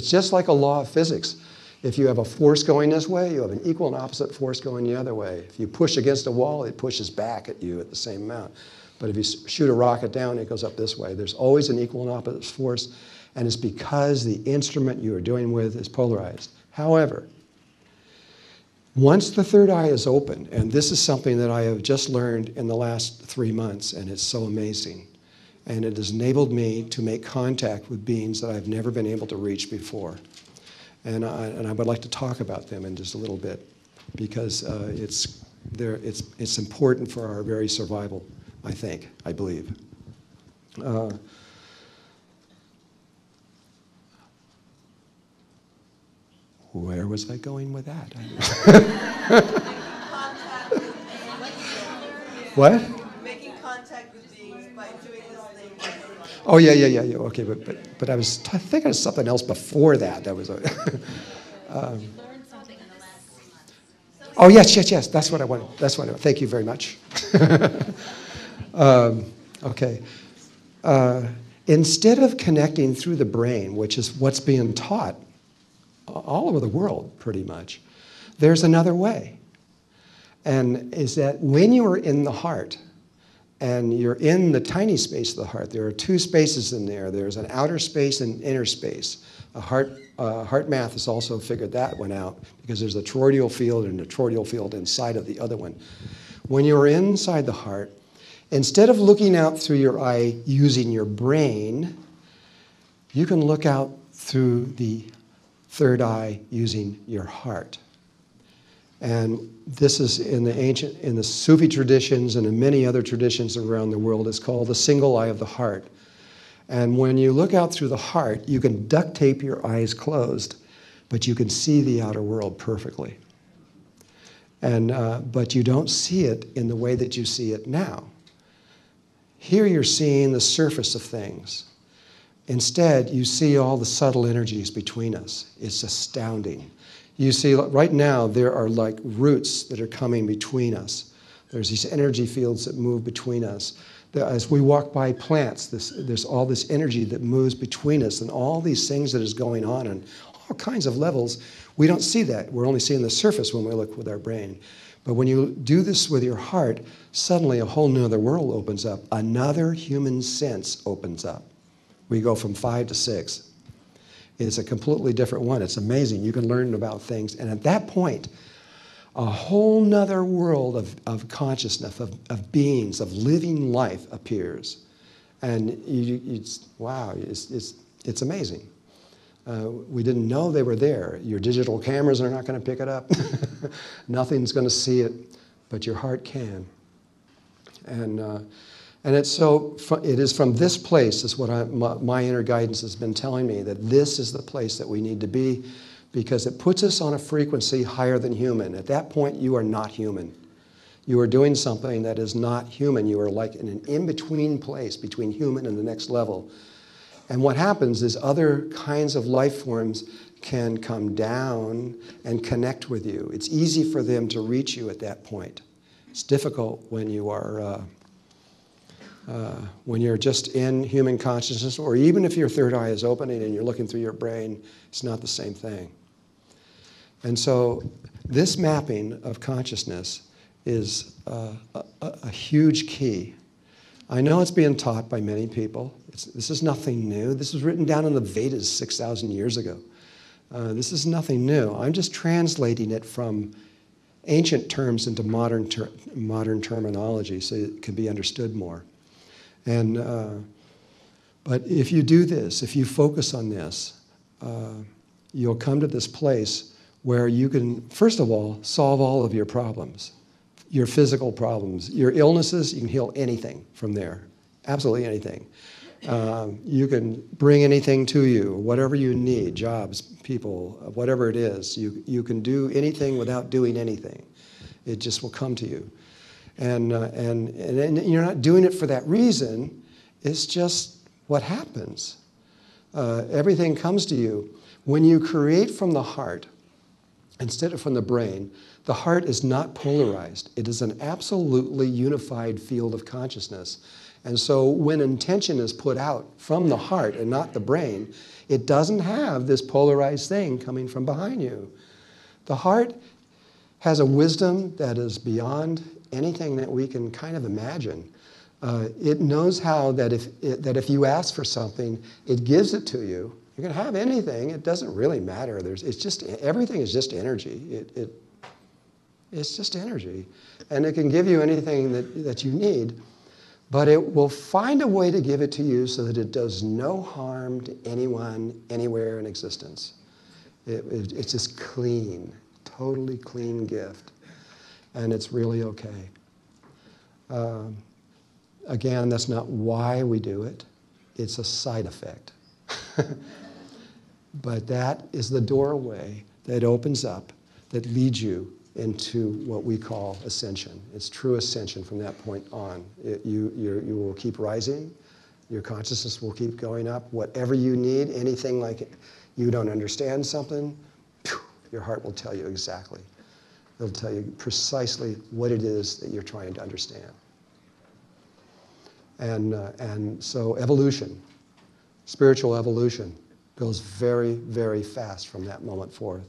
just like a law of physics. If you have a force going this way, you have an equal and opposite force going the other way. If you push against a wall, it pushes back at you at the same amount. But if you shoot a rocket down, it goes up this way. There's always an equal and opposite force, and it's because the instrument you are dealing with is polarized. However, once the third eye is open, and this is something that I have just learned in the last 3 months, and it's so amazing, and it has enabled me to make contact with beings that I've never been able to reach before. And I would like to talk about them in just a little bit, because it's important for our very survival, I believe. Where was I going with that? What? Making contact with beings by doing this thing. Oh, yeah. Okay, but I was thinking of something else before that. That was oh, yes. That's what I wanted. Thank you very much. Okay. Instead of connecting through the brain, which is what's being taught all over the world pretty much, there's another way. And is that when you are in the heart, and you're in the tiny space of the heart, there are two spaces in there. There's an outer space and inner space. Heart math has also figured that one out because there's a toroidal field and a toroidal field inside of the other one. When you're inside the heart, instead of looking out through your eye using your brain, you can look out through the third eye using your heart. And this is in the Sufi traditions and in many other traditions around the world, it's called the single eye of the heart. And when you look out through the heart, you can duct tape your eyes closed, but you can see the outer world perfectly. And, but you don't see it in the way that you see it now. Here you're seeing the surface of things. Instead, you see all the subtle energies between us. It's astounding. You see, right now, there are like roots that are coming between us. There's these energy fields that move between us. As we walk by plants, there's all this energy that moves between us and all these things that is going on and all kinds of levels. We don't see that. We're only seeing the surface when we look with our brain. But when you do this with your heart, suddenly a whole nother world opens up. Another human sense opens up. We go from 5 to 6. It's a completely different one. It's amazing. You can learn about things. And at that point, a whole nother world of consciousness, of beings, of living life appears. And wow, it's amazing. We didn't know they were there. Your digital cameras are not going to pick it up. Nothing's going to see it, but your heart can. And it is from this place, is what my inner guidance has been telling me, that this is the place that we need to be, because it puts us on a frequency higher than human. At that point, you are not human. You are doing something that is not human. You are like in an in-between place between human and the next level. And what happens is other kinds of life forms can come down and connect with you. It's easy for them to reach you at that point. It's difficult when you are... when you're just in human consciousness, or even if your third eye is opening and you're looking through your brain, it's not the same thing. And so this mapping of consciousness is a huge key. I know it's being taught by many people. This is nothing new. This was written down in the Vedas 6,000 years ago. This is nothing new. I'm just translating it from ancient terms into modern terminology so it can be understood more. But if you do this, if you focus on this, you'll come to this place where you can, first of all, solve all of your problems, your physical problems, your illnesses. You can heal anything from there, absolutely anything. You can bring anything to you, whatever you need, jobs, people, whatever it is. You can do anything without doing anything. It just will come to you. And you're not doing it for that reason. It's just what happens. Everything comes to you. When you create from the heart, instead of from the brain, the heart is not polarized. It is an absolutely unified field of consciousness. And so when intention is put out from the heart and not the brain, it doesn't have this polarized thing coming from behind you. The heart has a wisdom that is beyond anything that we can kind of imagine. It knows how that if you ask for something, it gives it to you. You can have anything. It doesn't really matter. Everything is just energy. It's just energy. And it can give you anything that you need, but it will find a way to give it to you so that it does no harm to anyone, anywhere in existence. It's just clean, totally clean gift. And it's really okay. Again, that's not why we do it. It's a side effect. But that is the doorway that opens up, that leads you into what we call ascension. It's true ascension from that point on. You will keep rising. Your consciousness will keep going up. Whatever you need, anything like you don't understand something, your heart will tell you exactly. It'll tell you precisely what it is that you're trying to understand. And so evolution, Spiritual evolution goes very, very fast from that moment forth.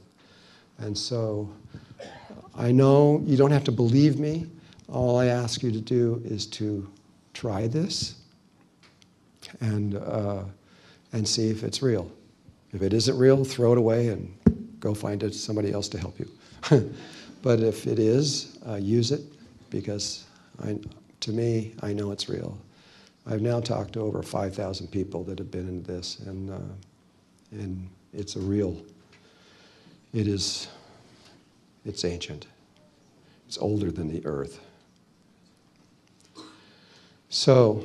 And so I know you don't have to believe me. All I ask you to do is to try this and see if it's real. If it isn't real, throw it away and go find somebody else to help you. But if it is, use it, because to me, I know it's real. I've now talked to over 5,000 people that have been in this, and it's a real, it's ancient. It's older than the earth. So,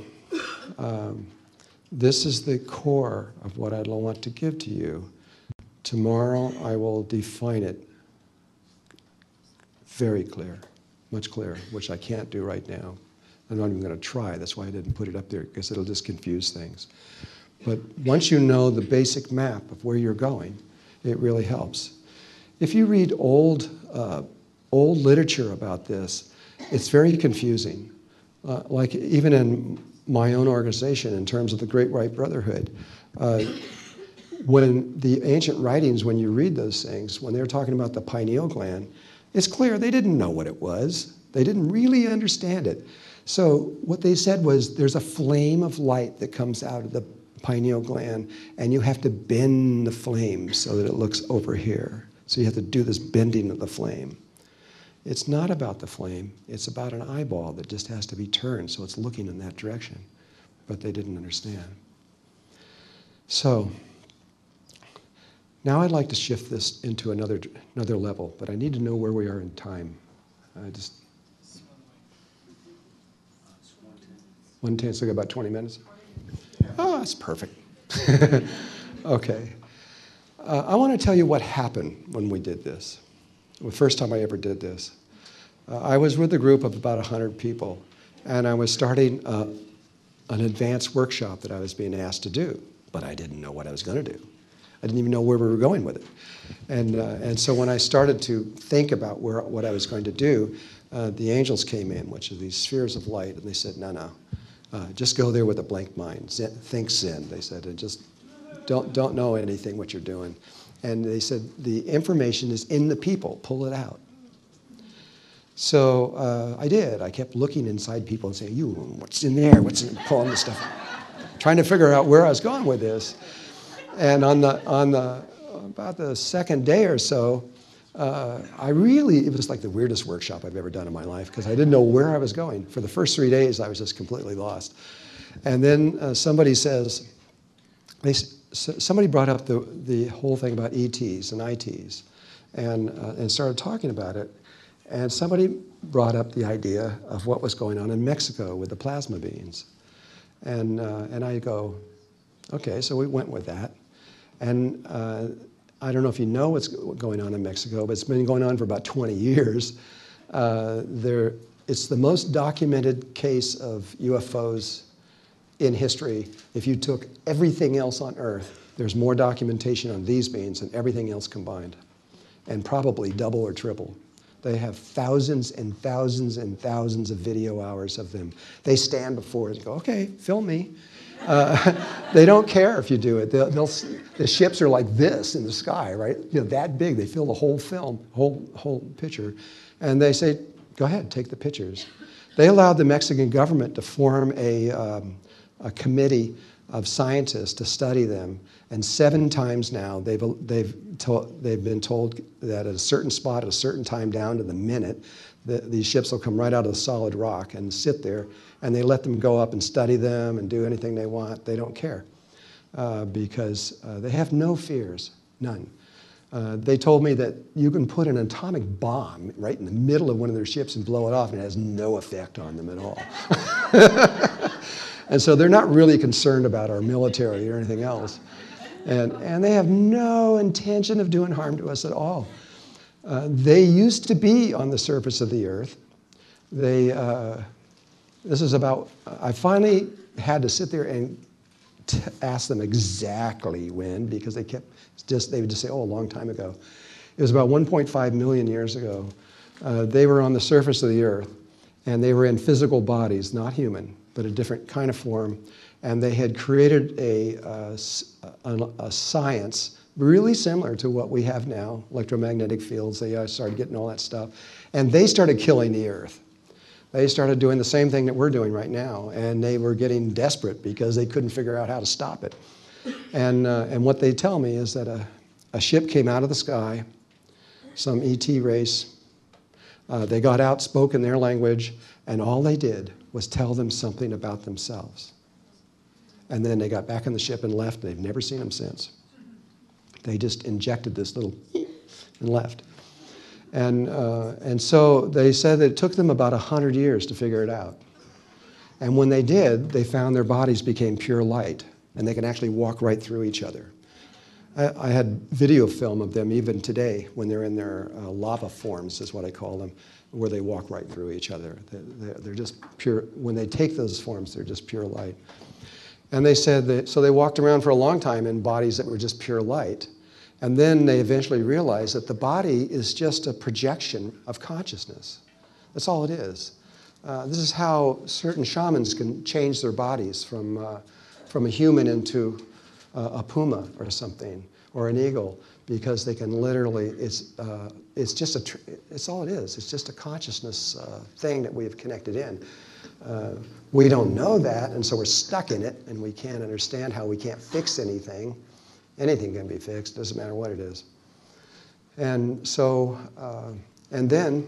this is the core of what I want to give to you. Tomorrow I will define it very clear, much clearer, which I can't do right now. I'm not even going to try. That's why I didn't put it up there, because it'll just confuse things. But once you know the basic map of where you're going, it really helps. If you read old literature about this, it's very confusing. Like even in my own organization, in terms of the Great White Brotherhood, when the ancient writings, when you read those things, when they're talking about the pineal gland, it's clear they didn't know what it was. They didn't really understand it. So what they said was, there's a flame of light that comes out of the pineal gland, and you have to bend the flame so that it looks over here. So you have to do this bending of the flame. It's not about the flame. It's about an eyeball that just has to be turned so it's looking in that direction. But they didn't understand. So now I'd like to shift this into another level, but I need to know where we are in time. 1:10, so I got about 20 minutes? Oh, that's perfect. Okay. I want to tell you what happened when we did this. The first time I ever did this. I was with a group of about 100 people, and I was starting an advanced workshop that I was being asked to do, but I didn't know what I was going to do. I didn't even know where we were going with it. And so when I started to think about what I was going to do, the angels came in, which are these spheres of light, and they said, no, just go there with a blank mind. Think Zen, they said, and just don't know anything what you're doing. And they said, the information is in the people, pull it out. So I did. I kept looking inside people and saying, what's in there? What's in, pulling this stuff out. Trying to figure out where I was going with this. And on about the second day or so, it was like the weirdest workshop I've ever done in my life, because I didn't know where I was going. For the first 3 days, I was just completely lost. And then somebody brought up the whole thing about ETs and ITs, and started talking about it. And somebody brought up the idea of what was going on in Mexico with the plasma beings. And I go, okay, so we went with that. And I don't know if you know what's going on in Mexico, but it's been going on for about 20 years. It's the most documented case of UFOs in history. If you took everything else on Earth, there's more documentation on these beings than everything else combined, and probably double or triple. They have thousands and thousands and thousands of video hours of them. They stand before it and go, okay, film me. They don't care if you do it. The ships are like this in the sky, right? That big. They fill the whole film, whole picture. And they say, go ahead, take the pictures. They allowed the Mexican government to form a committee of scientists to study them. And 7 times now, they've been told that at a certain spot, at a certain time down to the minute, these ships will come right out of the solid rock and sit there, and they let them go up and study them and do anything they want. They don't care because they have no fears, none. They told me that you can put an atomic bomb right in the middle of one of their ships and blow it off, and it has no effect on them at all. And so they're not really concerned about our military or anything else. And they have no intention of doing harm to us at all. They used to be on the surface of the earth. I finally had to sit there and ask them exactly when, because they would just say, oh, a long time ago. It was about 1.5 million years ago. They were on the surface of the earth, and they were in physical bodies, not human. but a different kind of form. And they had created a science really similar to what we have now, electromagnetic fields. They started getting all that stuff. And they started killing the Earth. They started doing the same thing that we're doing right now. And they were getting desperate because they couldn't figure out how to stop it. And what they tell me is that a ship came out of the sky, some ET race. They got out, spoke in their language, and all they did was tell them something about themselves. And then they got back in the ship and left. They've never seen them since. They just injected this little and left. And so they said that it took them about 100 years to figure it out. And when they did, they found their bodies became pure light, and they can actually walk right through each other. I had video film of them even today when they're in their lava forms, is what I call them, where they walk right through each other. They're just pure. When they take those forms, they're just pure light. And they said that, so they walked around for a long time in bodies that were just pure light. And then they eventually realized that the body is just a projection of consciousness. That's all it is. This is how certain shamans can change their bodies from a human into a puma or something, or an eagle, because they can literally, it's all it is. It's just a consciousness thing that we've connected in. We don't know that, and so we're stuck in it, and we can't understand how we can't fix anything. Anything can be fixed, doesn't matter what it is. And so, and then,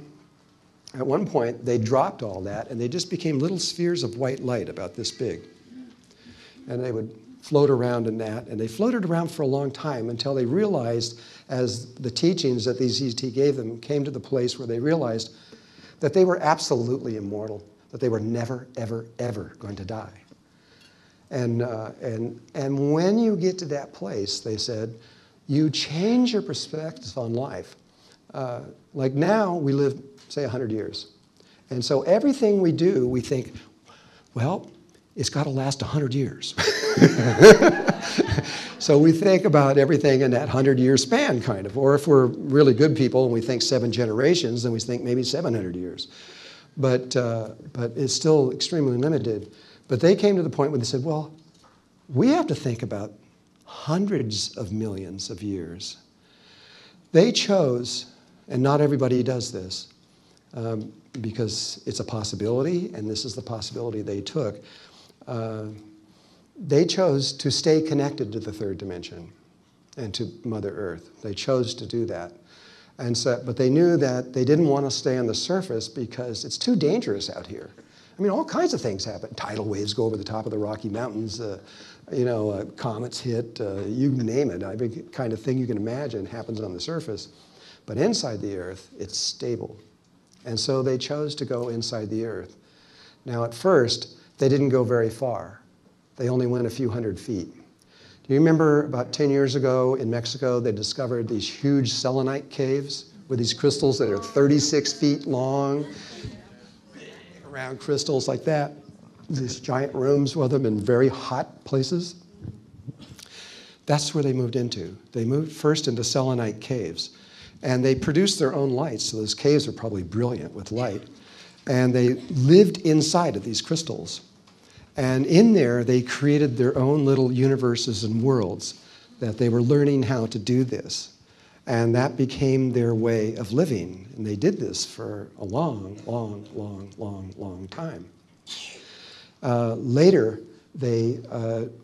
at one point, they dropped all that, and they just became little spheres of white light about this big. And they would float around in that, and they floated around for a long time until they realized, as the teachings that these ET gave them came to the place where they realized that they were absolutely immortal, that they were never, ever, ever going to die. And when you get to that place, they said, you change your perspective on life. Like now, we live, say, 100 years. And so everything we do, we think, well, it's got to last 100 years. So we think about everything in that 100-year span, kind of. Or if we're really good people and we think 7 generations, then we think maybe 700 years. But it's still extremely limited. But they came to the point where they said, well, we have to think about hundreds of millions of years. They chose, and not everybody does this, because it's a possibility, and this is the possibility they took. They chose to stay connected to the third dimension and to Mother Earth. They chose to do that. And so, but they knew that they didn't want to stay on the surface because it's too dangerous out here. I mean, all kinds of things happen. Tidal waves go over the top of the Rocky Mountains. Comets hit. You name it. Every kind of thing you can imagine happens on the surface. But inside the Earth, it's stable. And so they chose to go inside the Earth. Now, at first, they didn't go very far. They only went a few hundred feet. Do you remember about 10 years ago in Mexico, they discovered these huge selenite caves with these crystals that are 36 feet long, round crystals like that, these giant rooms with them in very hot places? That's where they moved into. They moved first into selenite caves. And they produced their own lights, so those caves are probably brilliant with light. And they lived inside of these crystals. And in there, they created their own little universes and worlds that they were learning how to do this. And that became their way of living. And they did this for a long, long, long, long, long time. Later, they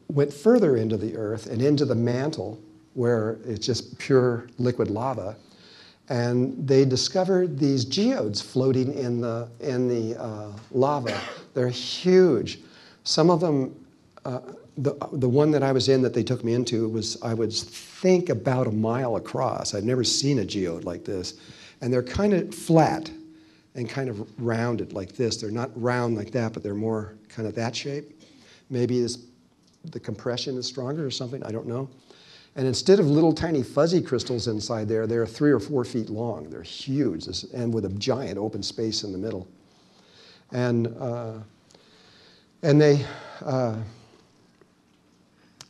went further into the Earth and into the mantle, where it's just pure liquid lava. And they discovered these geodes floating in the lava. They're huge. Some of them, the one that I was in that they took me into was, I would think, about a mile across. I'd never seen a geode like this. And they're kind of flat and kind of rounded like this. They're not round like that, but they're more kind of that shape. Maybe the compression is stronger or something, I don't know. And instead of little tiny fuzzy crystals inside there, they're 3 or 4 feet long. They're huge, and with a giant open space in the middle. And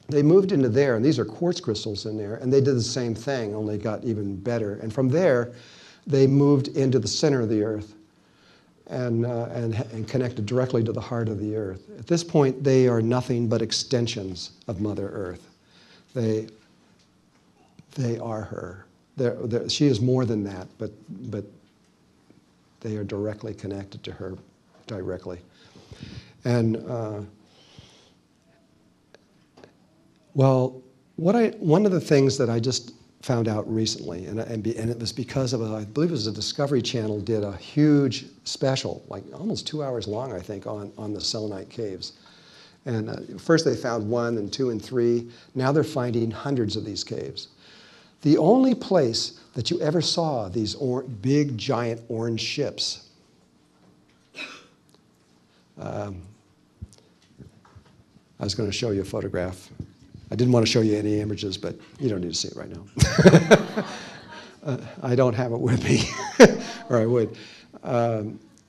they moved into there, and these are quartz crystals in there, and they did the same thing, only got even better. And from there, they moved into the center of the Earth. and connected directly to the heart of the earth. At this point, they are nothing but extensions of Mother Earth. They are her. She is more than that, but they are directly connected to her, directly. And well, one of the things that I just found out recently, and it was because of I believe it was the Discovery Channel did a huge special, like almost 2 hours long, I think, on the selenite caves. And first they found 1 and 2 and 3. Now they're finding hundreds of these caves. The only place that you ever saw these big, giant orange ships. I was going to show you a photograph. I didn't want to show you any images, but you don't need to see it right now. I don't have it with me, or I would.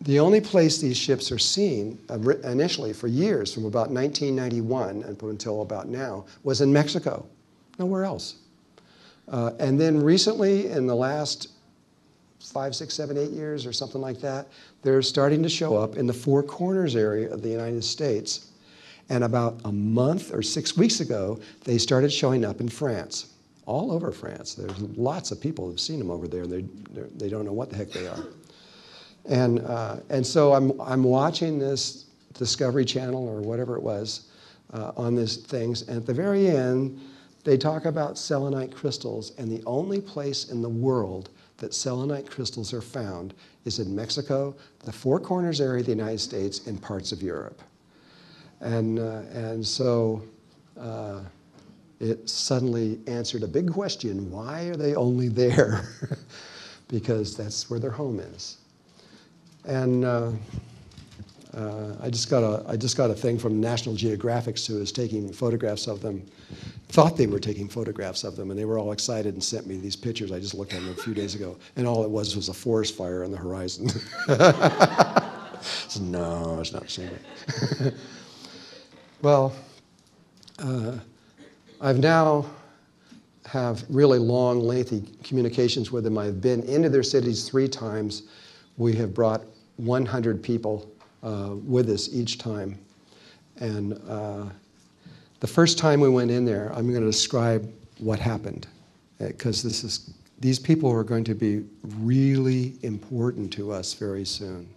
The only place these ships are seen initially for years, from about 1991 until about now, was in Mexico. Nowhere else. And then recently, in the last 5, 6, 7, 8 years or something like that, they're starting to show up in the Four Corners area of the United States. And about a month or 6 weeks ago, they started showing up in France, all over France. There's lots of people who've seen them over there. They don't know what the heck they are. And so I'm watching this Discovery Channel or whatever it was on these things. And at the very end, they talk about selenite crystals. And the only place in the world that selenite crystals are found is in Mexico, the Four Corners area of the United States, and parts of Europe. And so it suddenly answered a big question: why are they only there? Because that's where their home is. And I just got a thing from National Geographic, who was taking photographs of them. Thought they were taking photographs of them, and they were all excited and sent me these pictures. I just looked at them a few days ago, and all it was a forest fire on the horizon. So, no, it's not the same way. Well, I've now have really long, lengthy communications with them. I've been into their cities 3 times. We have brought 100 people with us each time. And the first time we went in there, I'm going to describe what happened, because these people are going to be really important to us very soon.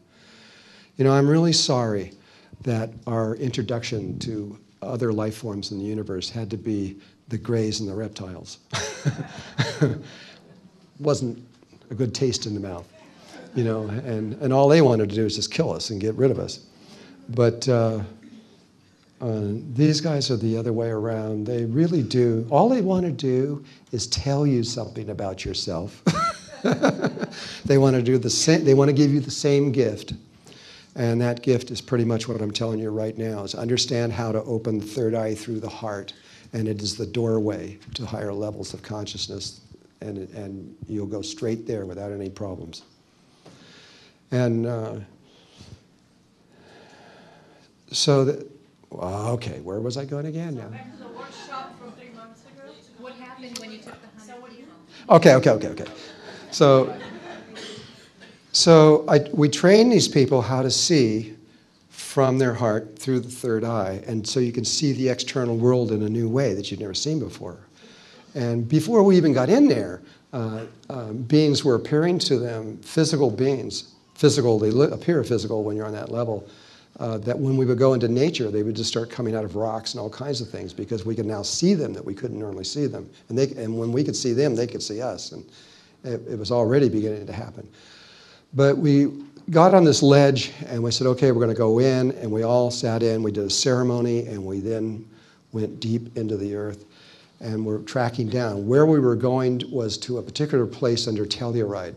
You know, I'm really sorry that our introduction to other life forms in the universe had to be the grays and the reptiles. Wasn't a good taste in the mouth, you know, and all they wanted to do is just kill us and get rid of us. But these guys are the other way around. They really do. All they want to do is tell you something about yourself. They want to do the same. They want to give you the same gift. And that gift is pretty much what I'm telling you right now, is understand how to open the third eye through the heart. And it is the doorway to higher levels of consciousness. And you'll go straight there without any problems. And okay, where was I going again now? Back to the workshop from 3 months ago. What happened when you took the 100 people? Okay. So we train these people how to see from their heart through the third eye, and so you can see the external world in a new way that you've never seen before. And before we even got in there, beings were appearing to them, physical beings. Physical, they appear physical when you're on that level. That when we would go into nature, they would just start coming out of rocks and all kinds of things, because we could now see them that we couldn't normally see them. And when we could see them, they could see us. And it was already beginning to happen. But we got on this ledge, and we said, okay, we're going to go in. And we all sat in. We did a ceremony, and we then went deep into the earth. And we're tracking down. Where we were going was to a particular place under Telluride,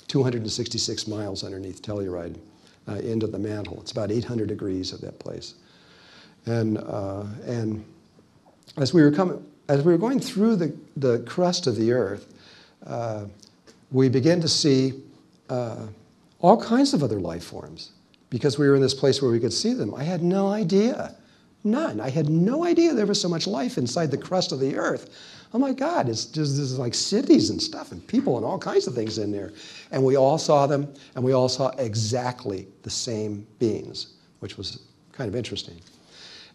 266 miles underneath Telluride. Into the mantle. It's about 800 degrees of that place. And as we were going through the crust of the earth, we began to see all kinds of other life forms, because we were in this place where we could see them. I had no idea None. I had no idea there was so much life inside the crust of the earth. Oh my God, there's like cities and stuff and people and all kinds of things in there. And we all saw them, and we all saw exactly the same beings, which was kind of interesting.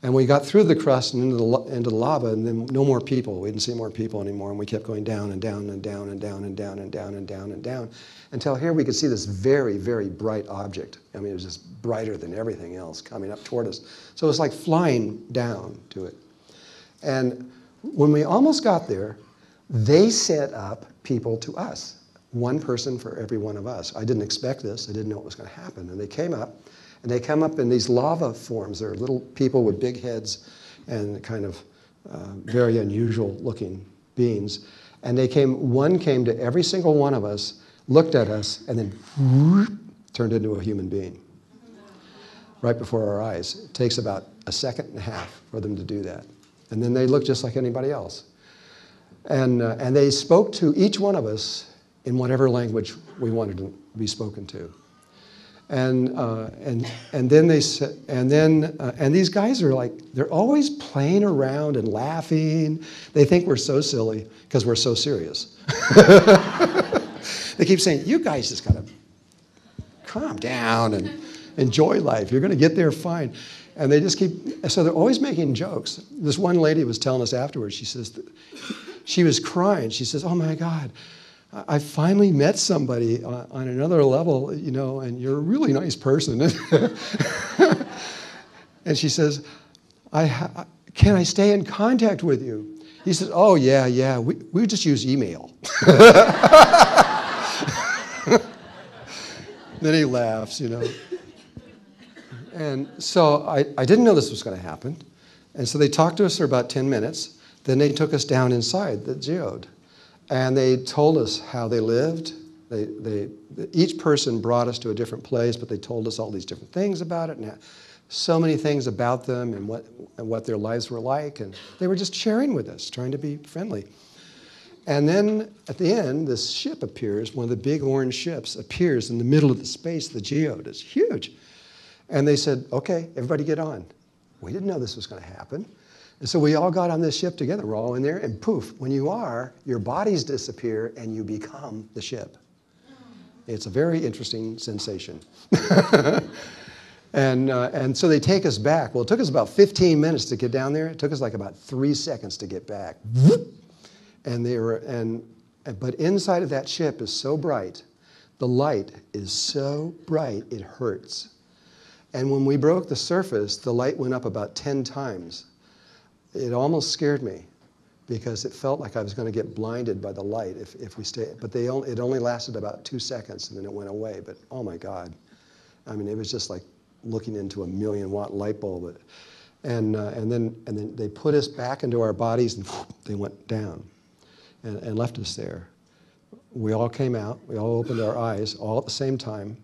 And we got through the crust and into the lava, and then no more people. We didn't see more people anymore, and we kept going down and down and down and down and down and down and down and down until here we could see this very, very bright object. I mean, it was just brighter than everything else coming up toward us. So it was like flying down to it. And when we almost got there, they set up people to us, one person for every one of us. I didn't expect this. I didn't know what was going to happen. And they came up. And they come up in these lava forms. They're little people with big heads and kind of very unusual looking beings. And one came to every single one of us, looked at us, and then whoop, turned into a human being right before our eyes. It takes about a second and a half for them to do that. And then they look just like anybody else. And they spoke to each one of us in whatever language we wanted to be spoken to. And then they said, and these guys are like, they're always playing around and laughing. They think we're so silly because we're so serious. They keep saying, you guys just gotta calm down and enjoy life. You're gonna get there fine. And they just keep, so they're always making jokes. This one lady was telling us afterwards, she says, she was crying. She says, oh my God, I finally met somebody on another level, you know, and you're a really nice person. And she says, can I stay in contact with you? He says, oh, yeah, we just use email. Then he laughs, you know. And so I didn't know this was going to happen. And so they talked to us for about 10 minutes. Then they took us down inside the geode. And they told us how they lived. Each person brought us to a different place, but they told us all these different things about it, and so many things about them and what their lives were like. And they were just sharing with us, trying to be friendly. And then at the end, this ship appears, one of the big orange ships appears in the middle of the space, the geode. It's huge. And they said, okay, everybody get on. We didn't know this was going to happen. And so we all got on this ship together. We're all in there, and poof, when you are, your bodies disappear and you become the ship. It's a very interesting sensation. And so they take us back. Well, it took us about 15 minutes to get down there. It took us like about 3 seconds to get back. But inside of that ship is so bright. The light is so bright, it hurts. And when we broke the surface, the light went up about 10 times. It almost scared me because it felt like I was going to get blinded by the light if we stayed. But it only lasted about 2 seconds, and then it went away. But oh my God, I mean, it was just like looking into a 1,000,000-watt light bulb. And then they put us back into our bodies, and they went down and left us there. We all came out. We all opened our eyes all at the same time,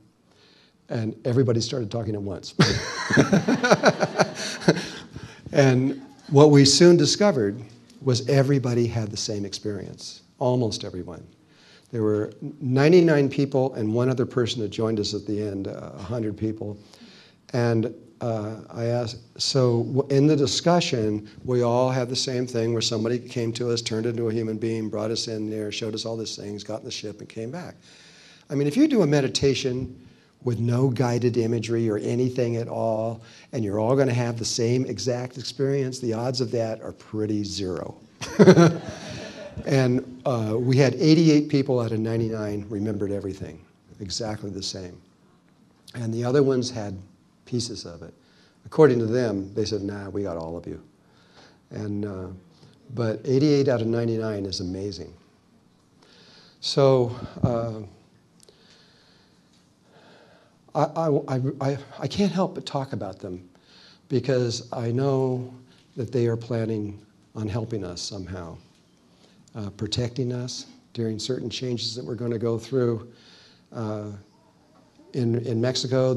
and everybody started talking at once. And what we soon discovered was everybody had the same experience, almost everyone. There were 99 people and one other person that joined us at the end, 100 people. And I asked, so in the discussion, we all had the same thing where somebody came to us, turned into a human being, brought us in there, showed us all these things, got in the ship and came back. I mean, if you do a meditation with no guided imagery or anything at all, and you're all going to have the same exact experience, the odds of that are pretty zero. And we had 88 people out of 99 remembered everything, exactly the same. And the other ones had pieces of it. According to them, they said, nah, we got all of you. And, but 88 out of 99 is amazing. So, I can't help but talk about them because I know that they are planning on helping us somehow, protecting us during certain changes that we're going to go through. In Mexico,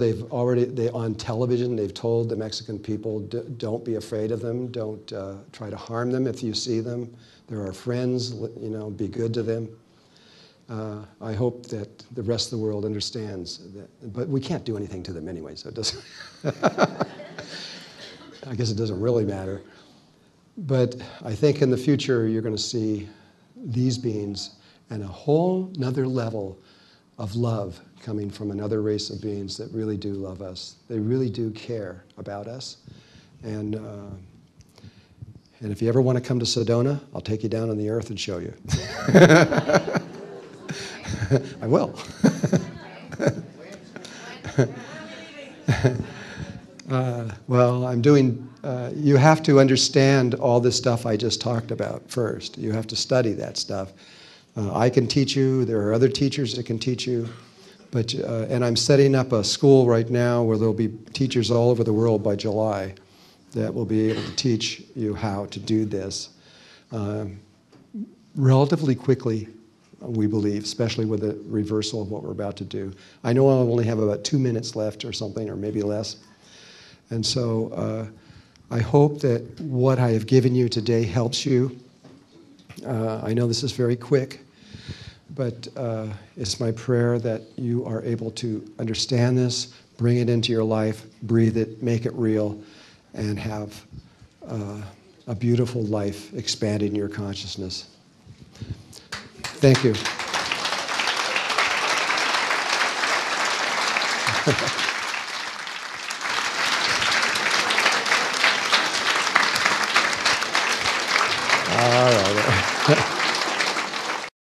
on television, they've told the Mexican people, don't be afraid of them, don't try to harm them if you see them. They're our friends, you know, be good to them. I hope that the rest of the world understands that, but we can't do anything to them anyway, so it doesn't. I guess it doesn't really matter. But I think in the future, you're going to see these beings and a whole nother level of love coming from another race of beings that really do love us. They really do care about us. And if you ever want to come to Sedona, I'll take you down on the earth and show you. I will. Well, I'm doing, you have to understand all this stuff I just talked about first. You have to study that stuff. I can teach you. There are other teachers that can teach you. But, and I'm setting up a school right now where there'll be teachers all over the world by July that will be able to teach you how to do this relatively quickly, we believe, especially with the reversal of what we're about to do. I know I'll only have about 2 minutes left or something, or maybe less. And so I hope that what I have given you today helps you. I know this is very quick, but it's my prayer that you are able to understand this, bring it into your life, breathe it, make it real, and have a beautiful life expanding your consciousness. Thank you. All right.